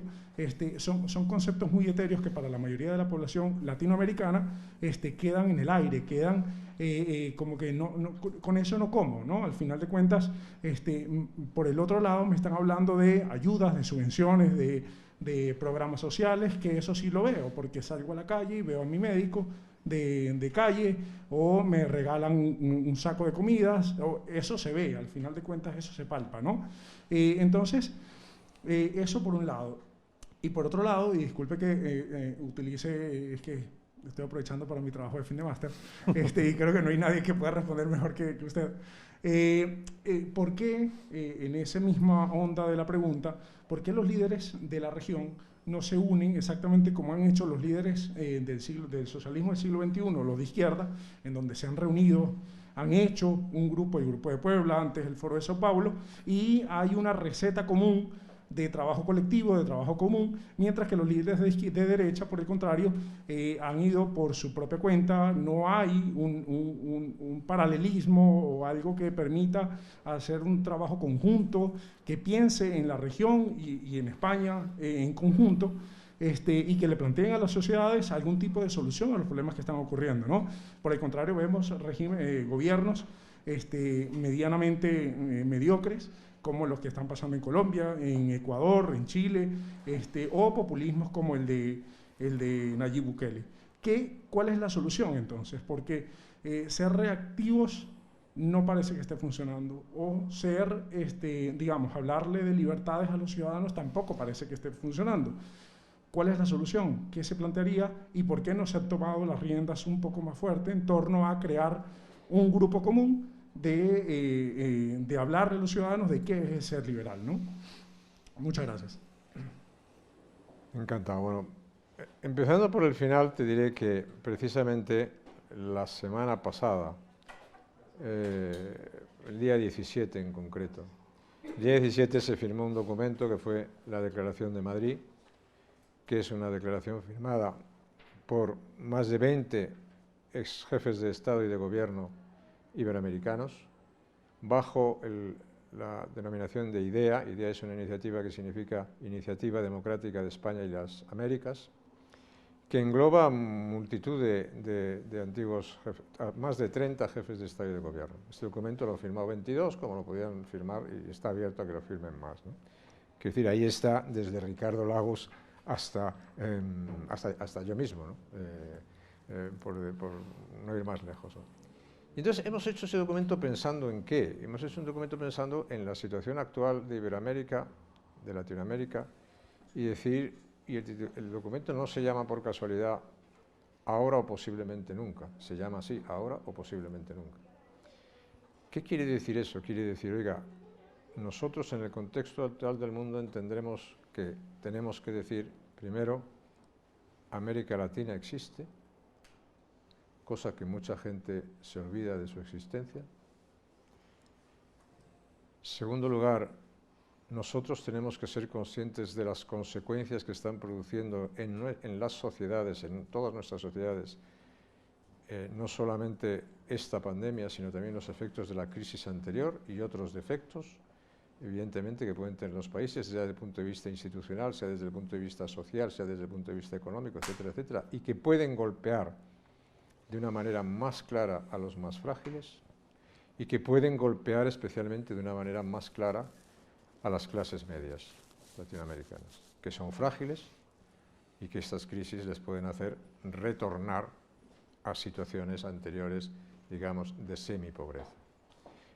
son conceptos muy etéreos que para la mayoría de la población latinoamericana quedan en el aire, quedan como que con eso no como, ¿no? Al final de cuentas, por el otro lado me están hablando de ayudas, de subvenciones, de programas sociales, que eso sí lo veo, porque salgo a la calle y veo a mi médico de calle, o me regalan un saco de comidas, o eso se ve, al final de cuentas eso se palpa, ¿no? Entonces, eso por un lado. Y por otro lado, y disculpe que utilice, es que estoy aprovechando para mi trabajo de fin de máster, y creo que no hay nadie que pueda responder mejor que usted. ¿Por qué, en esa misma onda de la pregunta, por qué los líderes de la región no se unen exactamente como han hecho los líderes del socialismo del siglo XXI, los de izquierda, en donde se han reunido, han hecho un grupo, el Grupo de Puebla, antes el Foro de Sao Paulo, y hay una receta común de trabajo colectivo, de trabajo común, mientras que los líderes de derecha, por el contrario, han ido por su propia cuenta. No hay un paralelismo o algo que permita hacer un trabajo conjunto, que piense en la región y en España en conjunto, y que le planteen a las sociedades algún tipo de solución a los problemas que están ocurriendo, ¿no? Por el contrario, vemos gobiernos medianamente mediocres, como los que están pasando en Colombia, en Ecuador, en Chile, o populismos como el de Nayib Bukele. ¿Cuál es la solución entonces? Porque ser reactivos no parece que esté funcionando, o digamos, hablarle de libertades a los ciudadanos tampoco parece que esté funcionando. ¿Cuál es la solución? ¿Qué se plantearía? ¿Y por qué no se han tomado las riendas un poco más fuerte en torno a crear un grupo común de hablarle a los ciudadanos de qué es ser liberal, ¿no? Muchas gracias. Encantado. Bueno, empezando por el final, te diré que precisamente la semana pasada, el día 17 en concreto, el día 17 se firmó un documento que fue la Declaración de Madrid, que es una declaración firmada por más de 20 ex jefes de Estado y de Gobierno iberoamericanos, bajo la denominación de IDEA. IDEA es una iniciativa que significa Iniciativa Democrática de España y las Américas, que engloba multitud de antiguos jefes, más de 30 jefes de Estado y de Gobierno. Este documento lo han firmado 22, como lo podían firmar, y está abierto a que lo firmen más, ¿no? Quiero decir, ahí está desde Ricardo Lagos hasta yo mismo, ¿no? Por no ir más lejos, ¿no? Y entonces hemos hecho ese documento pensando en qué. Hemos hecho un documento pensando en la situación actual de Iberoamérica, de Latinoamérica, y decir, y el documento no se llama por casualidad ahora o posiblemente nunca, se llama así, ahora o posiblemente nunca. ¿Qué quiere decir eso? Quiere decir, oiga, nosotros en el contexto actual del mundo entendremos que tenemos que decir, primero, América Latina existe, cosa que mucha gente se olvida de su existencia. Segundo lugar, nosotros tenemos que ser conscientes de las consecuencias que están produciendo en las sociedades, en todas nuestras sociedades, no solamente esta pandemia, sino también los efectos de la crisis anterior y otros defectos, evidentemente, que pueden tener los países, sea desde el punto de vista institucional, sea desde el punto de vista social, sea desde el punto de vista económico, etcétera, etcétera, y que pueden golpear de una manera más clara a los más frágiles y que pueden golpear especialmente de una manera más clara a las clases medias latinoamericanas, que son frágiles y que estas crisis les pueden hacer retornar a situaciones anteriores, digamos, de semipobreza.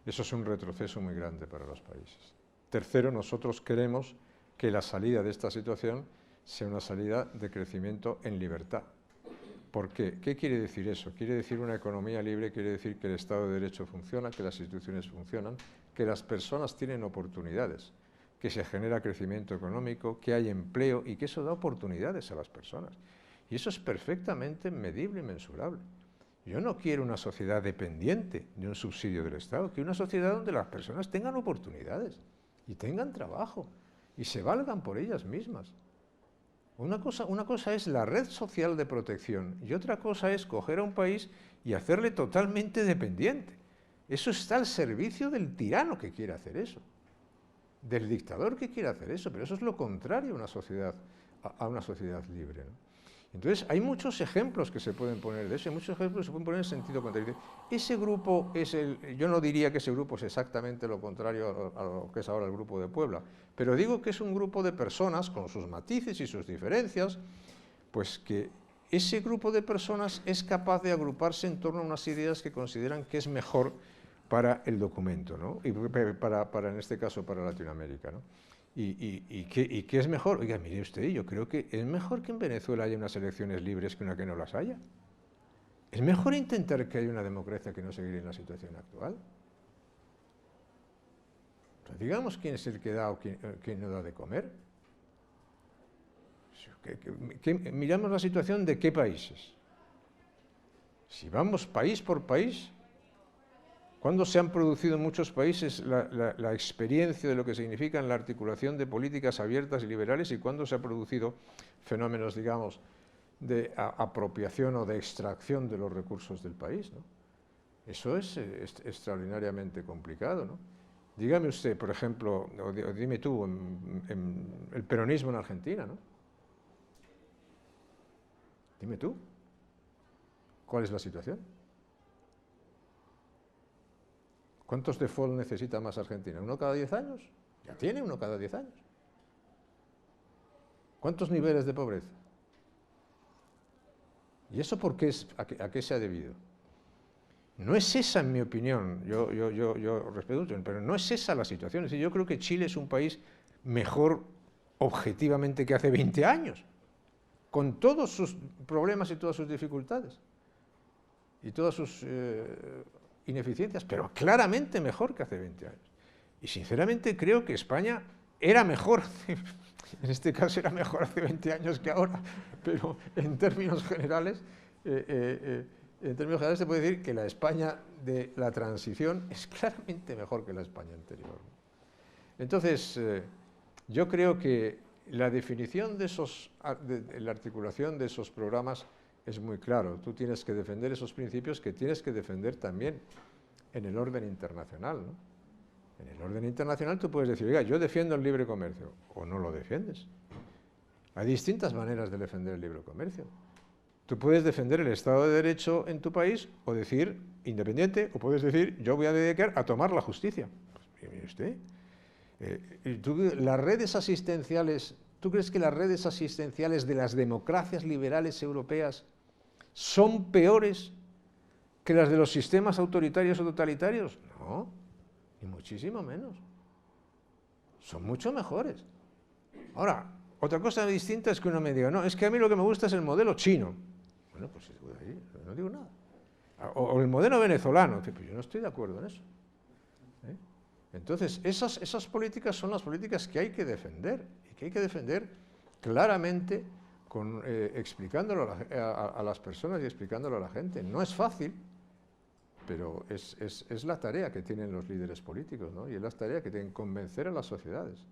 Eso es un retroceso muy grande para los países. Tercero, nosotros queremos que la salida de esta situación sea una salida de crecimiento en libertad. ¿Por qué? ¿Qué quiere decir eso? Quiere decir una economía libre, quiere decir que el Estado de Derecho funciona, que las instituciones funcionan, que las personas tienen oportunidades, que se genera crecimiento económico, que hay empleo y que eso da oportunidades a las personas. Y eso es perfectamente medible y mensurable. Yo no quiero una sociedad dependiente de un subsidio del Estado, quiero una sociedad donde las personas tengan oportunidades y tengan trabajo y se valgan por ellas mismas. Una cosa es la red social de protección y otra cosa es coger a un país y hacerle totalmente dependiente. Eso está al servicio del tirano que quiere hacer eso, del dictador que quiere hacer eso, pero eso es lo contrario a una sociedad libre, ¿no? Entonces, hay muchos ejemplos que se pueden poner de eso, hay muchos ejemplos que se pueden poner en sentido contrario. Ese grupo es yo no diría que ese grupo es exactamente lo contrario a lo que es ahora el grupo de Puebla, pero digo que es un grupo de personas con sus matices y sus diferencias, pues que ese grupo de personas es capaz de agruparse en torno a unas ideas que consideran que es mejor para el documento, ¿no? Y en este caso para Latinoamérica, ¿no? ¿Y qué es mejor? Oiga, mire usted, yo creo que es mejor que en Venezuela haya unas elecciones libres que una que no las haya. Es mejor intentar que haya una democracia que no seguir en la situación actual. O sea, digamos quién es el que da o quién no da de comer. Miramos la situación de qué países. Si vamos país por país, ¿cuándo se han producido en muchos países la experiencia de lo que significa la articulación de políticas abiertas y liberales y cuándo se han producido fenómenos, digamos, de apropiación o de extracción de los recursos del país, ¿no? Eso es extraordinariamente complicado, ¿no? Dígame usted, por ejemplo, o dime tú, el peronismo en Argentina, ¿no? Dime tú, ¿cuál es la situación? ¿Cuántos default necesita más Argentina? ¿Uno cada 10 años? Ya tiene uno cada 10 años. ¿Cuántos niveles de pobreza? ¿Y eso por qué a qué se ha debido? No es esa, en mi opinión, yo respeto, pero no es esa la situación. Es decir, yo creo que Chile es un país mejor objetivamente que hace 20 años, con todos sus problemas y todas sus dificultades, y todas sus ineficiencias, pero claramente mejor que hace 20 años. Y sinceramente creo que España era mejor, en este caso era mejor hace 20 años que ahora, pero en términos generales se puede decir que la España de la transición es claramente mejor que la España anterior. Entonces, yo creo que la definición de la articulación de esos programas es muy claro. Tú tienes que defender esos principios que tienes que defender también en el orden internacional, ¿no? En el orden internacional tú puedes decir, oiga, yo defiendo el libre comercio, o no lo defiendes. Hay distintas maneras de defender el libre comercio. Tú puedes defender el Estado de Derecho en tu país o decir independiente, o puedes decir yo voy a dedicar a tomar la justicia. Pues, mire usted, las redes asistenciales, ¿tú crees que las redes asistenciales de las democracias liberales europeas son peores ¿Que las de los sistemas autoritarios o totalitarios? No, ni muchísimo menos. Son mucho mejores. Ahora, otra cosa distinta es que uno me diga, no, es que a mí lo que me gusta es el modelo chino. Bueno, pues ahí no digo nada. O el modelo venezolano, pues yo no estoy de acuerdo en eso. Entonces, esas políticas son las políticas que hay que defender, y que hay que defender claramente, explicándolo a las personas y explicándolo a la gente. No es fácil, pero es la tarea que tienen los líderes políticos, ¿no? Y es la tarea que tienen que convencer a las sociedades.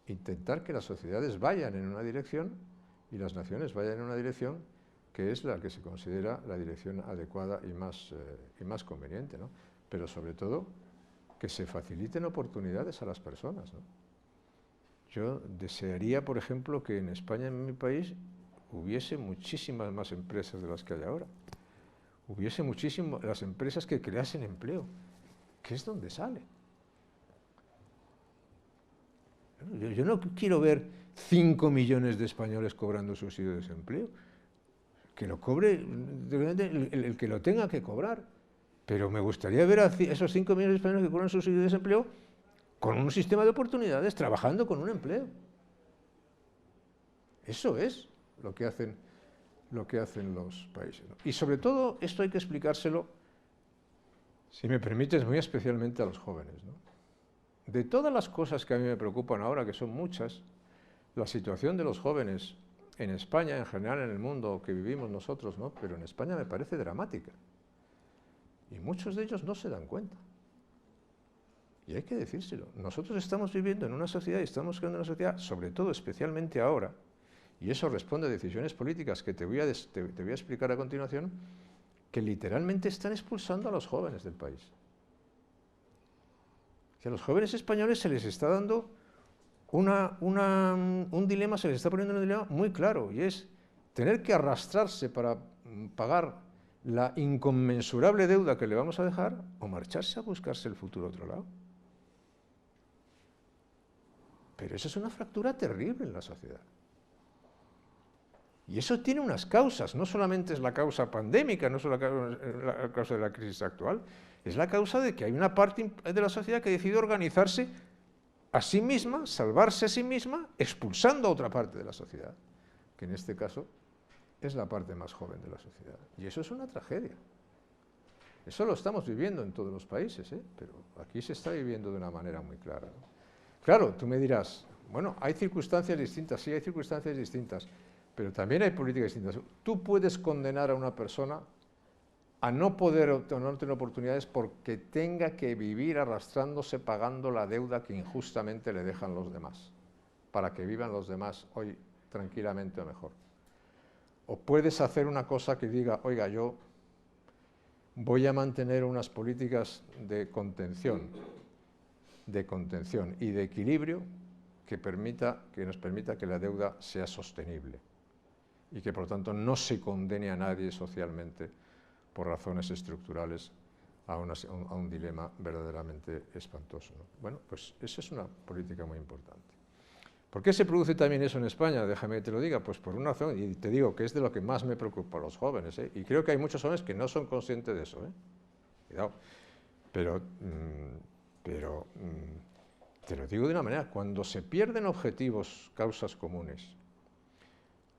Intentar que las sociedades vayan en una dirección y las naciones vayan en una dirección que es la que se considera la dirección adecuada y más conveniente, ¿no? Pero sobre todo que se faciliten oportunidades a las personas, ¿no? Yo desearía, por ejemplo, que en España, en mi país, hubiese muchísimas más empresas de las que hay ahora. Hubiese muchísimas las empresas que creasen empleo, que es donde sale. Yo no quiero ver 5 millones de españoles cobrando subsidio de desempleo. Que lo cobre el que lo tenga que cobrar. Pero me gustaría ver a esos 5 millones de españoles que cobran subsidio de desempleo con un sistema de oportunidades, trabajando con un empleo. Eso es lo que hacen los países, ¿no? Y sobre todo, esto hay que explicárselo, si me permites, muy especialmente a los jóvenes, ¿no? De todas las cosas que a mí me preocupan ahora, que son muchas, la situación de los jóvenes en España, en general en el mundo que vivimos nosotros, ¿no? Pero en España me parece dramática. Y muchos de ellos no se dan cuenta. Y hay que decírselo. Nosotros estamos viviendo en una sociedad y estamos creando una sociedad, sobre todo, especialmente ahora, y eso responde a decisiones políticas que te voy a explicar a continuación, que literalmente están expulsando a los jóvenes del país. Que a los jóvenes españoles se les está dando un dilema, se les está poniendo un dilema muy claro, y es tener que arrastrarse para pagar la inconmensurable deuda que le vamos a dejar, o marcharse a buscarse el futuro a otro lado. Pero eso es una fractura terrible en la sociedad. Y eso tiene unas causas, no solamente es la causa pandémica, no es la causa de la crisis actual, es la causa de que hay una parte de la sociedad que decide organizarse a sí misma, salvarse a sí misma, expulsando a otra parte de la sociedad, que en este caso es la parte más joven de la sociedad. Y eso es una tragedia. Eso lo estamos viviendo en todos los países, pero aquí se está viviendo de una manera muy clara, ¿no? Claro, tú me dirás, bueno, hay circunstancias distintas, sí, hay circunstancias distintas, pero también hay políticas distintas. Tú puedes condenar a una persona a no poder o no tener oportunidades porque tenga que vivir arrastrándose pagando la deuda que injustamente le dejan los demás, para que vivan los demás hoy tranquilamente o mejor. O puedes hacer una cosa que diga, oiga, yo voy a mantener unas políticas de contención y de equilibrio que nos permita que la deuda sea sostenible y que por lo tanto no se condene a nadie socialmente por razones estructurales a un dilema verdaderamente espantoso, ¿no? Bueno, pues esa es una política muy importante. ¿Por qué se produce también eso en España? Déjame que te lo diga, pues por una razón, y te digo que es de lo que más me preocupa a los jóvenes, y creo que hay muchos jóvenes que no son conscientes de eso, cuidado, pero te lo digo de una manera, cuando se pierden objetivos, causas comunes,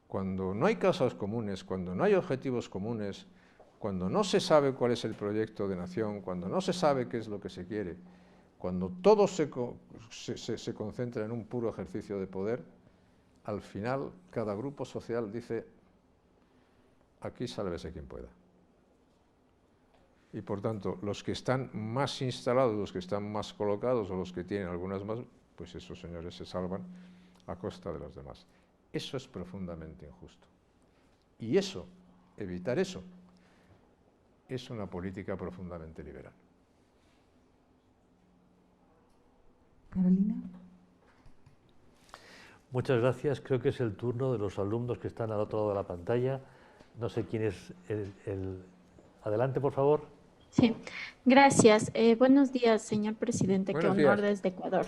cuando no hay causas comunes, cuando no hay objetivos comunes, cuando no se sabe cuál es el proyecto de nación, cuando no se sabe qué es lo que se quiere, cuando todo se concentra en un puro ejercicio de poder, al final cada grupo social dice, aquí sálvese quien pueda. Y por tanto, los que están más instalados, los que están más colocados o los que tienen algunas más, pues esos señores se salvan a costa de los demás. Eso es profundamente injusto. Y eso, evitar eso, es una política profundamente liberal. Carolina. Muchas gracias. Creo que es el turno de los alumnos que están al otro lado de la pantalla. No sé quién es el... Adelante, por favor. Sí, gracias. Buenos días, señor presidente. Qué honor desde Ecuador.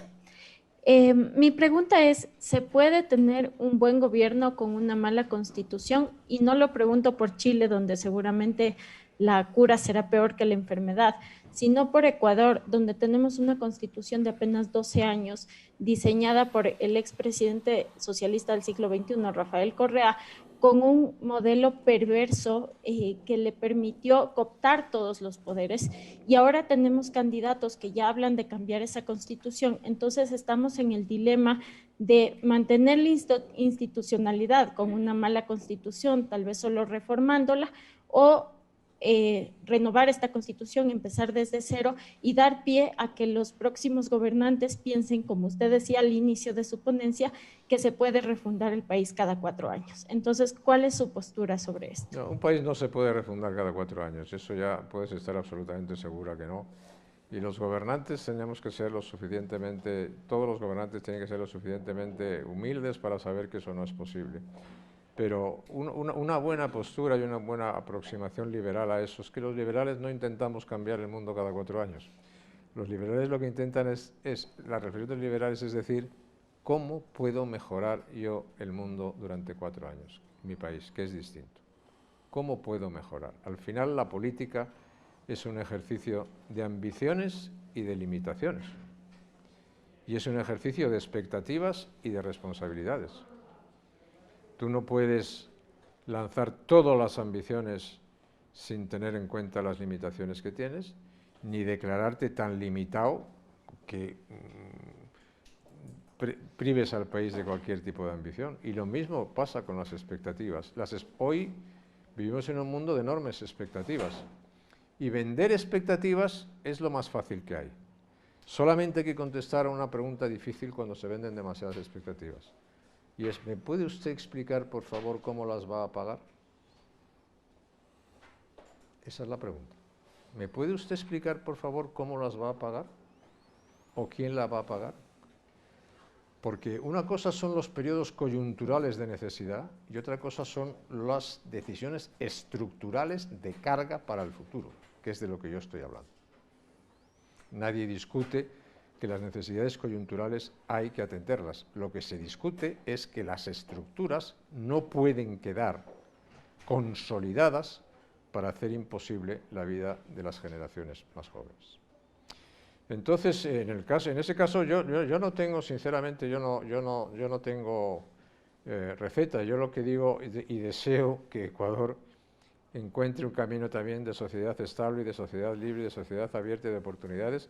Mi pregunta es, ¿se puede tener un buen gobierno con una mala constitución? Y no lo pregunto por Chile, donde seguramente la cura será peor que la enfermedad, sino por Ecuador, donde tenemos una constitución de apenas 12 años, diseñada por el expresidente socialista del siglo XXI, Rafael Correa, con un modelo perverso que le permitió cooptar todos los poderes, y ahora tenemos candidatos que ya hablan de cambiar esa constitución. Entonces estamos en el dilema de mantener la institucionalidad con una mala constitución, tal vez solo reformándola, o renovar esta constitución, empezar desde cero y dar pie a que los próximos gobernantes piensen, como usted decía al inicio de su ponencia, que se puede refundar el país cada 4 años. Entonces, ¿cuál es su postura sobre esto? No, un país no se puede refundar cada 4 años, eso ya puedes estar absolutamente segura que no. Y los gobernantes tenemos que ser todos los gobernantes tienen que ser lo suficientemente humildes para saber que eso no es posible. Pero una buena postura y una buena aproximación liberal a eso es que los liberales no intentamos cambiar el mundo cada 4 años. Los liberales lo que intentan la reflexión de los liberales es decir, ¿cómo puedo mejorar yo el mundo durante 4 años? Mi país, que es distinto. ¿Cómo puedo mejorar? Al final la política es un ejercicio de ambiciones y de limitaciones. Y es un ejercicio de expectativas y de responsabilidades. Tú no puedes lanzar todas las ambiciones sin tener en cuenta las limitaciones que tienes, ni declararte tan limitado que prives al país de cualquier tipo de ambición. Y lo mismo pasa con las expectativas. Hoy vivimos en un mundo de enormes expectativas. Y vender expectativas es lo más fácil que hay. Solamente hay que contestar a una pregunta difícil cuando se venden demasiadas expectativas. Y es, ¿me puede usted explicar, por favor, cómo las va a pagar? Esa es la pregunta. ¿Me puede usted explicar, por favor, cómo las va a pagar? ¿O quién la va a pagar? Porque una cosa son los periodos coyunturales de necesidad y otra cosa son las decisiones estructurales de carga para el futuro, que es de lo que yo estoy hablando. Nadie discute que las necesidades coyunturales hay que atenderlas. Lo que se discute es que las estructuras no pueden quedar consolidadas para hacer imposible la vida de las generaciones más jóvenes. Entonces, en ese caso, yo no tengo, sinceramente, yo no tengo receta. Yo lo que digo y deseo que Ecuador encuentre un camino también de sociedad estable y de sociedad libre, de sociedad abierta y de oportunidades,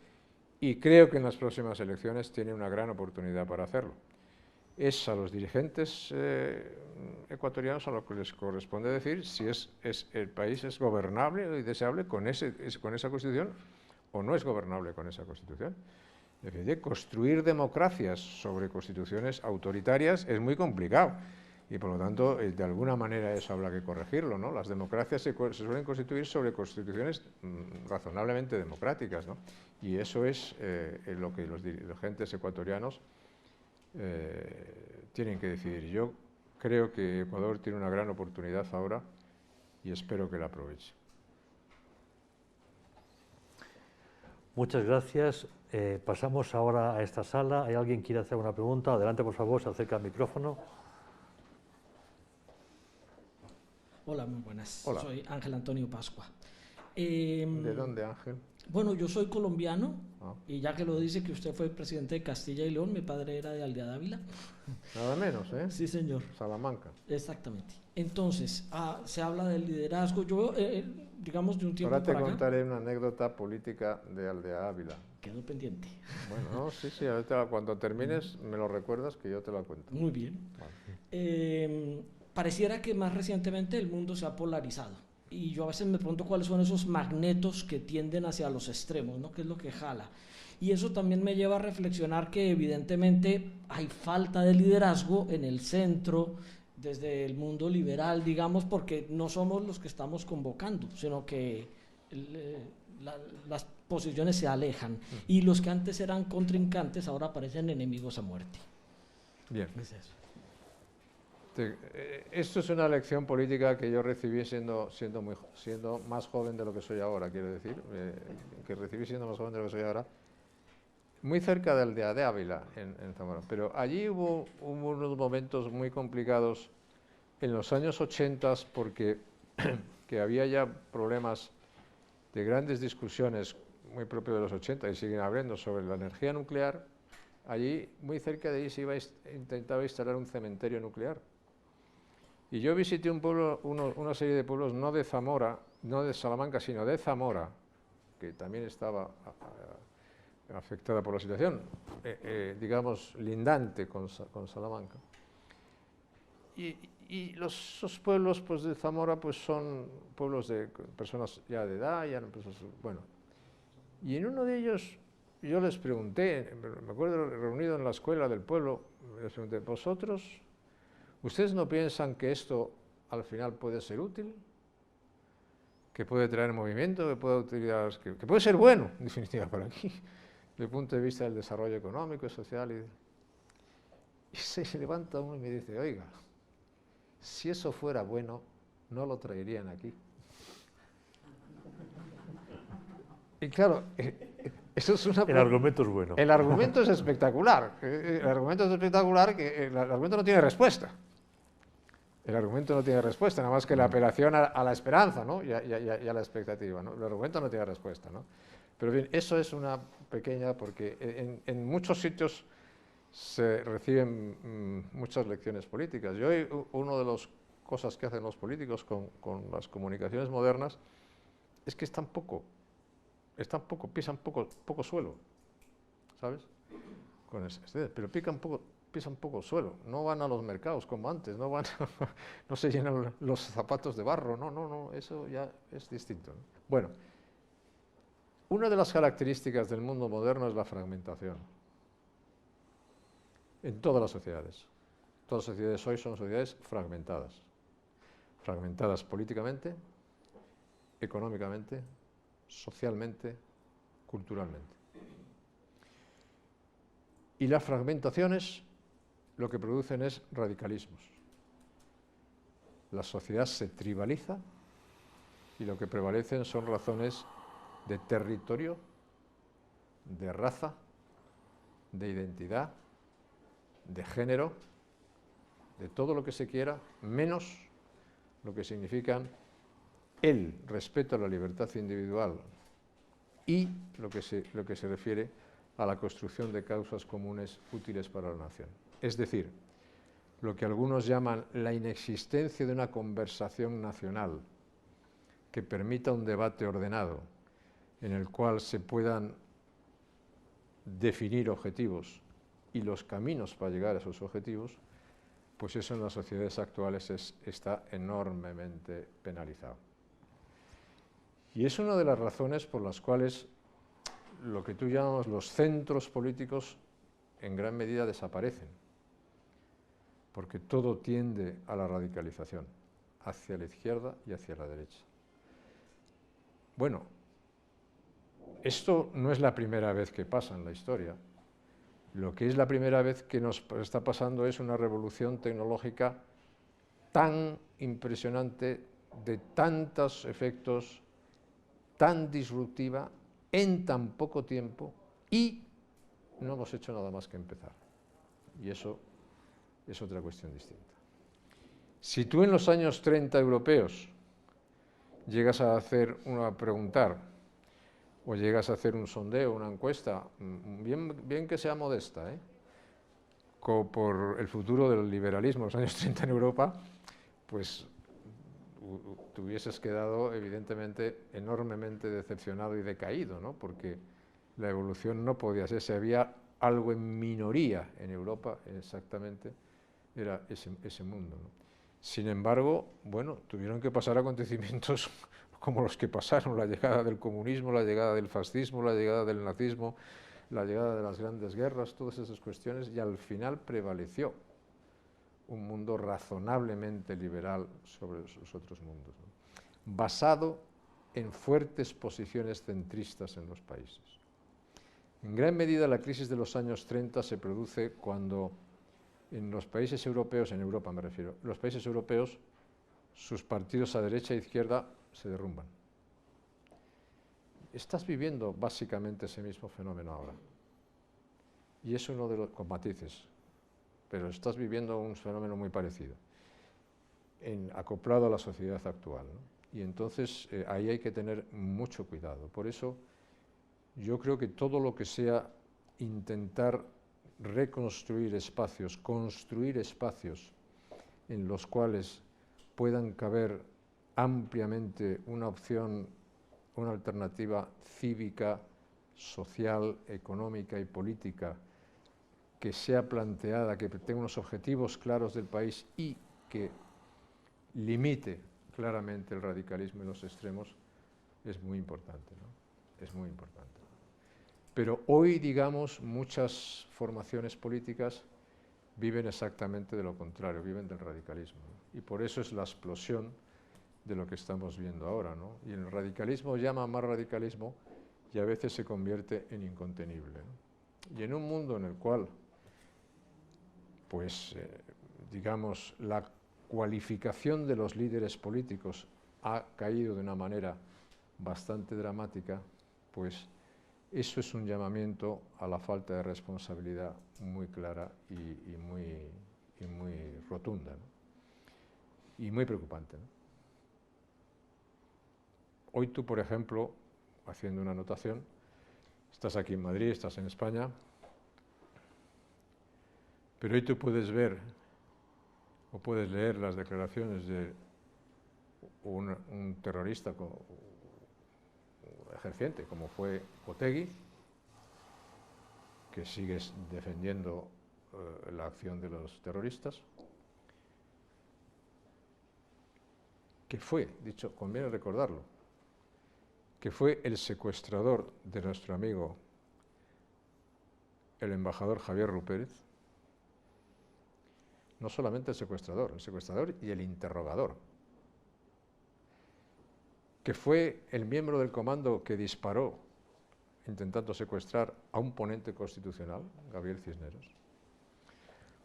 y creo que en las próximas elecciones tiene una gran oportunidad para hacerlo. Es a los dirigentes ecuatorianos a lo que les corresponde decir si el país es gobernable y deseable con esa Constitución o no es gobernable con esa Constitución. Es decir, construir democracias sobre constituciones autoritarias es muy complicado y por lo tanto de alguna manera eso habrá que corregirlo, ¿no? Las democracias se suelen constituir sobre constituciones razonablemente democráticas, ¿no? Y eso es lo que los dirigentes ecuatorianos tienen que decidir. Yo creo que Ecuador tiene una gran oportunidad ahora y espero que la aproveche. Muchas gracias. Pasamos ahora a esta sala. ¿Hay alguien que quiera hacer una pregunta? Adelante, por favor, se acerca al micrófono. Hola, muy buenas. Hola. Soy Ángel Antonio Pascua. ¿De dónde, Ángel? Bueno, yo soy colombiano y ya que lo dice que usted fue presidente de Castilla y León, mi padre era de Aldea Dávila. Nada menos, ¿eh? Sí, señor. Salamanca. Exactamente. Entonces, se habla del liderazgo. Yo, digamos, de un tiempo Ahora te para acá, contaré una anécdota política de Aldea Ávila. quedo pendiente. Bueno, no, sí, ahorita cuando termines me lo recuerdas que yo te la cuento. Muy bien. Vale. Pareciera que más recientemente el mundo se ha polarizado. Y yo a veces me pregunto cuáles son esos magnetos que tienden hacia los extremos, ¿no? ¿Qué es lo que jala? Y eso también me lleva a reflexionar que evidentemente hay falta de liderazgo en el centro, desde el mundo liberal, digamos, porque no somos los que estamos convocando, sino que las posiciones se alejan y los que antes eran contrincantes ahora parecen enemigos a muerte. Bien. Es eso. Esto es una lección política que yo recibí siendo más joven de lo que soy ahora, quiero decir, que recibí siendo más joven de lo que soy ahora, muy cerca de Aldea de Ávila, en Zamora. Pero allí hubo unos momentos muy complicados en los años 80 porque que había ya problemas de grandes discusiones muy propias de los 80 y siguen habiendo sobre la energía nuclear, allí, muy cerca de ahí, intentaba instalar un cementerio nuclear. Y yo visité un pueblo, una serie de pueblos, no de Zamora, no de Salamanca, sino de Zamora, que también estaba afectada por la situación, digamos, lindante con Salamanca. Y esos pueblos pues, de Zamora pues, son pueblos de personas ya de edad, bueno. Y en uno de ellos yo les pregunté, me acuerdo reunido en la escuela del pueblo, les pregunté, ¿vosotros, ustedes no piensan que esto al final puede ser útil? Que puede traer movimiento, que puede ser bueno, en definitiva, para aquí, desde el punto de vista del desarrollo económico y social. Y se levanta uno y me dice, oiga, si eso fuera bueno, no lo traerían aquí. Y claro, eso es una... El argumento es bueno. El argumento es espectacular. El argumento es espectacular, que el argumento no tiene respuesta. El argumento no tiene respuesta, nada más que la apelación a la esperanza, ¿no? y a la expectativa, ¿no? El argumento no tiene respuesta, ¿no? Pero bien, eso es una pequeña, porque en muchos sitios se reciben muchas lecciones políticas. Y hoy una de las cosas que hacen los políticos con las comunicaciones modernas es que pisan poco suelo, ¿sabes? Pero pisan poco suelo, no van a los mercados como antes, no se llenan los zapatos de barro, no, eso ya es distinto, ¿no? Bueno, una de las características del mundo moderno es la fragmentación. En todas las sociedades. Todas las sociedades hoy son sociedades fragmentadas. Fragmentadas políticamente, económicamente, socialmente, culturalmente. Y las fragmentaciones lo que producen es radicalismos. La sociedad se tribaliza y lo que prevalecen son razones de territorio, de raza, de identidad, de género, de todo lo que se quiera, menos lo que significan el respeto a la libertad individual y lo que se refiere a la construcción de causas comunes útiles para la nación. Es decir, lo que algunos llaman la inexistencia de una conversación nacional que permita un debate ordenado en el cual se puedan definir objetivos y los caminos para llegar a esos objetivos, pues eso en las sociedades actuales está enormemente penalizado. Y es una de las razones por las cuales lo que tú llamas los centros políticos en gran medida desaparecen, porque todo tiende a la radicalización, hacia la izquierda y hacia la derecha. Bueno, esto no es la primera vez que pasa en la historia. Lo que es la primera vez que nos está pasando es una revolución tecnológica tan impresionante, de tantos efectos, tan disruptiva, en tan poco tiempo, y no hemos hecho nada más que empezar. Y eso es otra cuestión distinta. Si tú en los años 30 europeos llegas a preguntar, o llegas a hacer un sondeo, una encuesta, bien que sea modesta, por el futuro del liberalismo en los años 30 en Europa, pues te hubieses quedado evidentemente enormemente decepcionado y decaído, ¿no? Porque la evolución no podía ser, si había algo en minoría en Europa, exactamente, era ese mundo, ¿no? Sin embargo, bueno, tuvieron que pasar acontecimientos como los que pasaron, la llegada del comunismo, la llegada del fascismo, la llegada del nazismo, la llegada de las grandes guerras, todas esas cuestiones, y al final prevaleció un mundo razonablemente liberal sobre los otros mundos, ¿no? Basado en fuertes posiciones centristas en los países. En gran medida la crisis de los años 30 se produce cuando en los países europeos, en Europa me refiero, los países europeos, sus partidos a derecha e izquierda se derrumban. Estás viviendo básicamente ese mismo fenómeno ahora. Y es uno de los, con matices, pero estás viviendo un fenómeno muy parecido, acoplado a la sociedad actual, ¿no? Y entonces ahí hay que tener mucho cuidado. Por eso yo creo que todo lo que sea intentar reconstruir espacios, construir espacios en los cuales puedan caber ampliamente una opción, una alternativa cívica, social, económica y política que sea planteada, que tenga unos objetivos claros del país y que limite claramente el radicalismo en los extremos, es muy importante, ¿no? Es muy importante. Pero hoy, digamos, muchas formaciones políticas viven exactamente de lo contrario, viven del radicalismo, ¿no? Y por eso es la explosión de lo que estamos viendo ahora, ¿no? Y el radicalismo llama más radicalismo y a veces se convierte en incontenible, ¿no? Y en un mundo en el cual, pues, digamos, la cualificación de los líderes políticos ha caído de una manera bastante dramática, pues eso es un llamamiento a la falta de responsabilidad muy clara y muy rotunda, ¿no? Y muy preocupante, ¿no? Hoy tú, por ejemplo, haciendo una anotación, estás aquí en Madrid, estás en España, pero hoy tú puedes ver o puedes leer las declaraciones de un terrorista ejerciente, como fue Otegi, que sigue defendiendo la acción de los terroristas, que fue, dicho, conviene recordarlo, que fue el secuestrador de nuestro amigo, el embajador Javier Rupérez, no solamente el secuestrador y el interrogador, que fue el miembro del comando que disparó intentando secuestrar a un ponente constitucional, Gabriel Cisneros.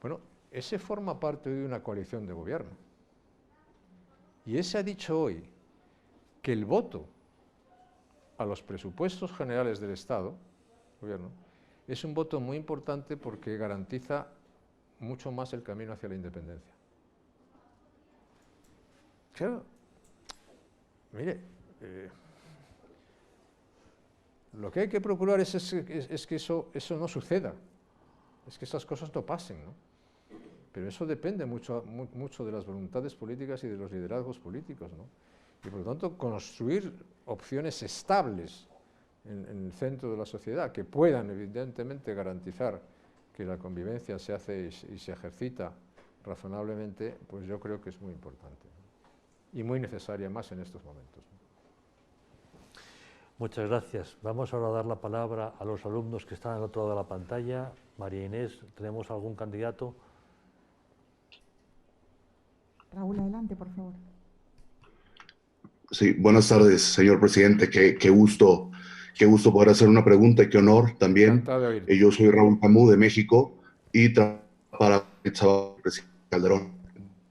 Bueno, ese forma parte de una coalición de gobierno. Y ese ha dicho hoy que el voto a los presupuestos generales del Estado, gobierno, es un voto muy importante porque garantiza mucho más el camino hacia la independencia. Claro, mire, lo que hay que procurar es que eso no suceda, es que esas cosas no pasen, ¿no? Pero eso depende mucho de las voluntades políticas y de los liderazgos políticos, ¿no? Y por lo tanto construir opciones estables en el centro de la sociedad que puedan evidentemente garantizar que la convivencia se hace y se ejercita razonablemente, pues yo creo que es muy importante, ¿no? Y muy necesaria más en estos momentos, ¿no? Muchas gracias. Vamos ahora a dar la palabra a los alumnos que están al otro lado de la pantalla. María Inés, ¿tenemos algún candidato? Raúl, adelante, por favor. Sí, buenas tardes, señor presidente. Qué gusto poder hacer una pregunta y qué honor también. Encantado de oírte. Yo soy Raúl Camus de México y trabajo para el presidente Calderón.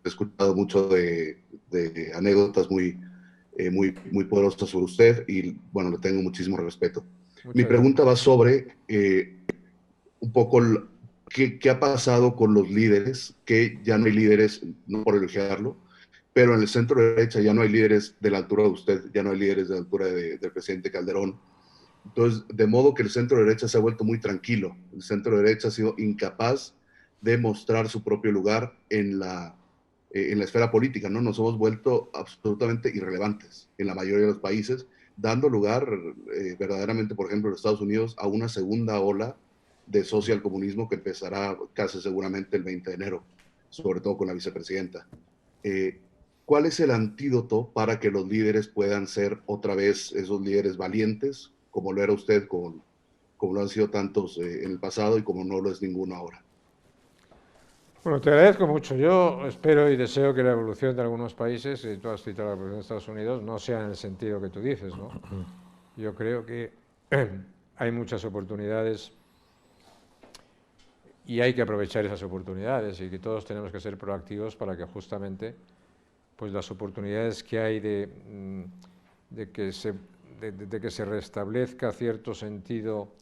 He escuchado mucho de anécdotas muy poderosas sobre usted y, bueno, le tengo muchísimo respeto. Mi pregunta va sobre un poco qué ha pasado con los líderes, que ya no hay líderes, no por elogiarlo, pero en el centro derecha ya no hay líderes de la altura de usted, ya no hay líderes de la altura del presidente Calderón. Entonces, de modo que el centro derecha se ha vuelto muy tranquilo. El centro derecha ha sido incapaz de mostrar su propio lugar en la esfera política, ¿no? Nos hemos vuelto absolutamente irrelevantes en la mayoría de los países, dando lugar verdaderamente, por ejemplo, en Estados Unidos, a una segunda ola de socialcomunismo que empezará casi seguramente el 20 de enero, sobre todo con la vicepresidenta. ¿Cuál es el antídoto para que los líderes puedan ser otra vez esos líderes valientes, como lo era usted, como lo han sido tantos en el pasado y como no lo es ninguno ahora? Bueno, te agradezco mucho. Yo espero y deseo que la evolución de algunos países, y tú has citado la evolución de Estados Unidos, no sea en el sentido que tú dices, ¿no? Yo creo que hay muchas oportunidades y hay que aprovechar esas oportunidades y que todos tenemos que ser proactivos para que justamente pues las oportunidades que hay de que se restablezca cierto sentido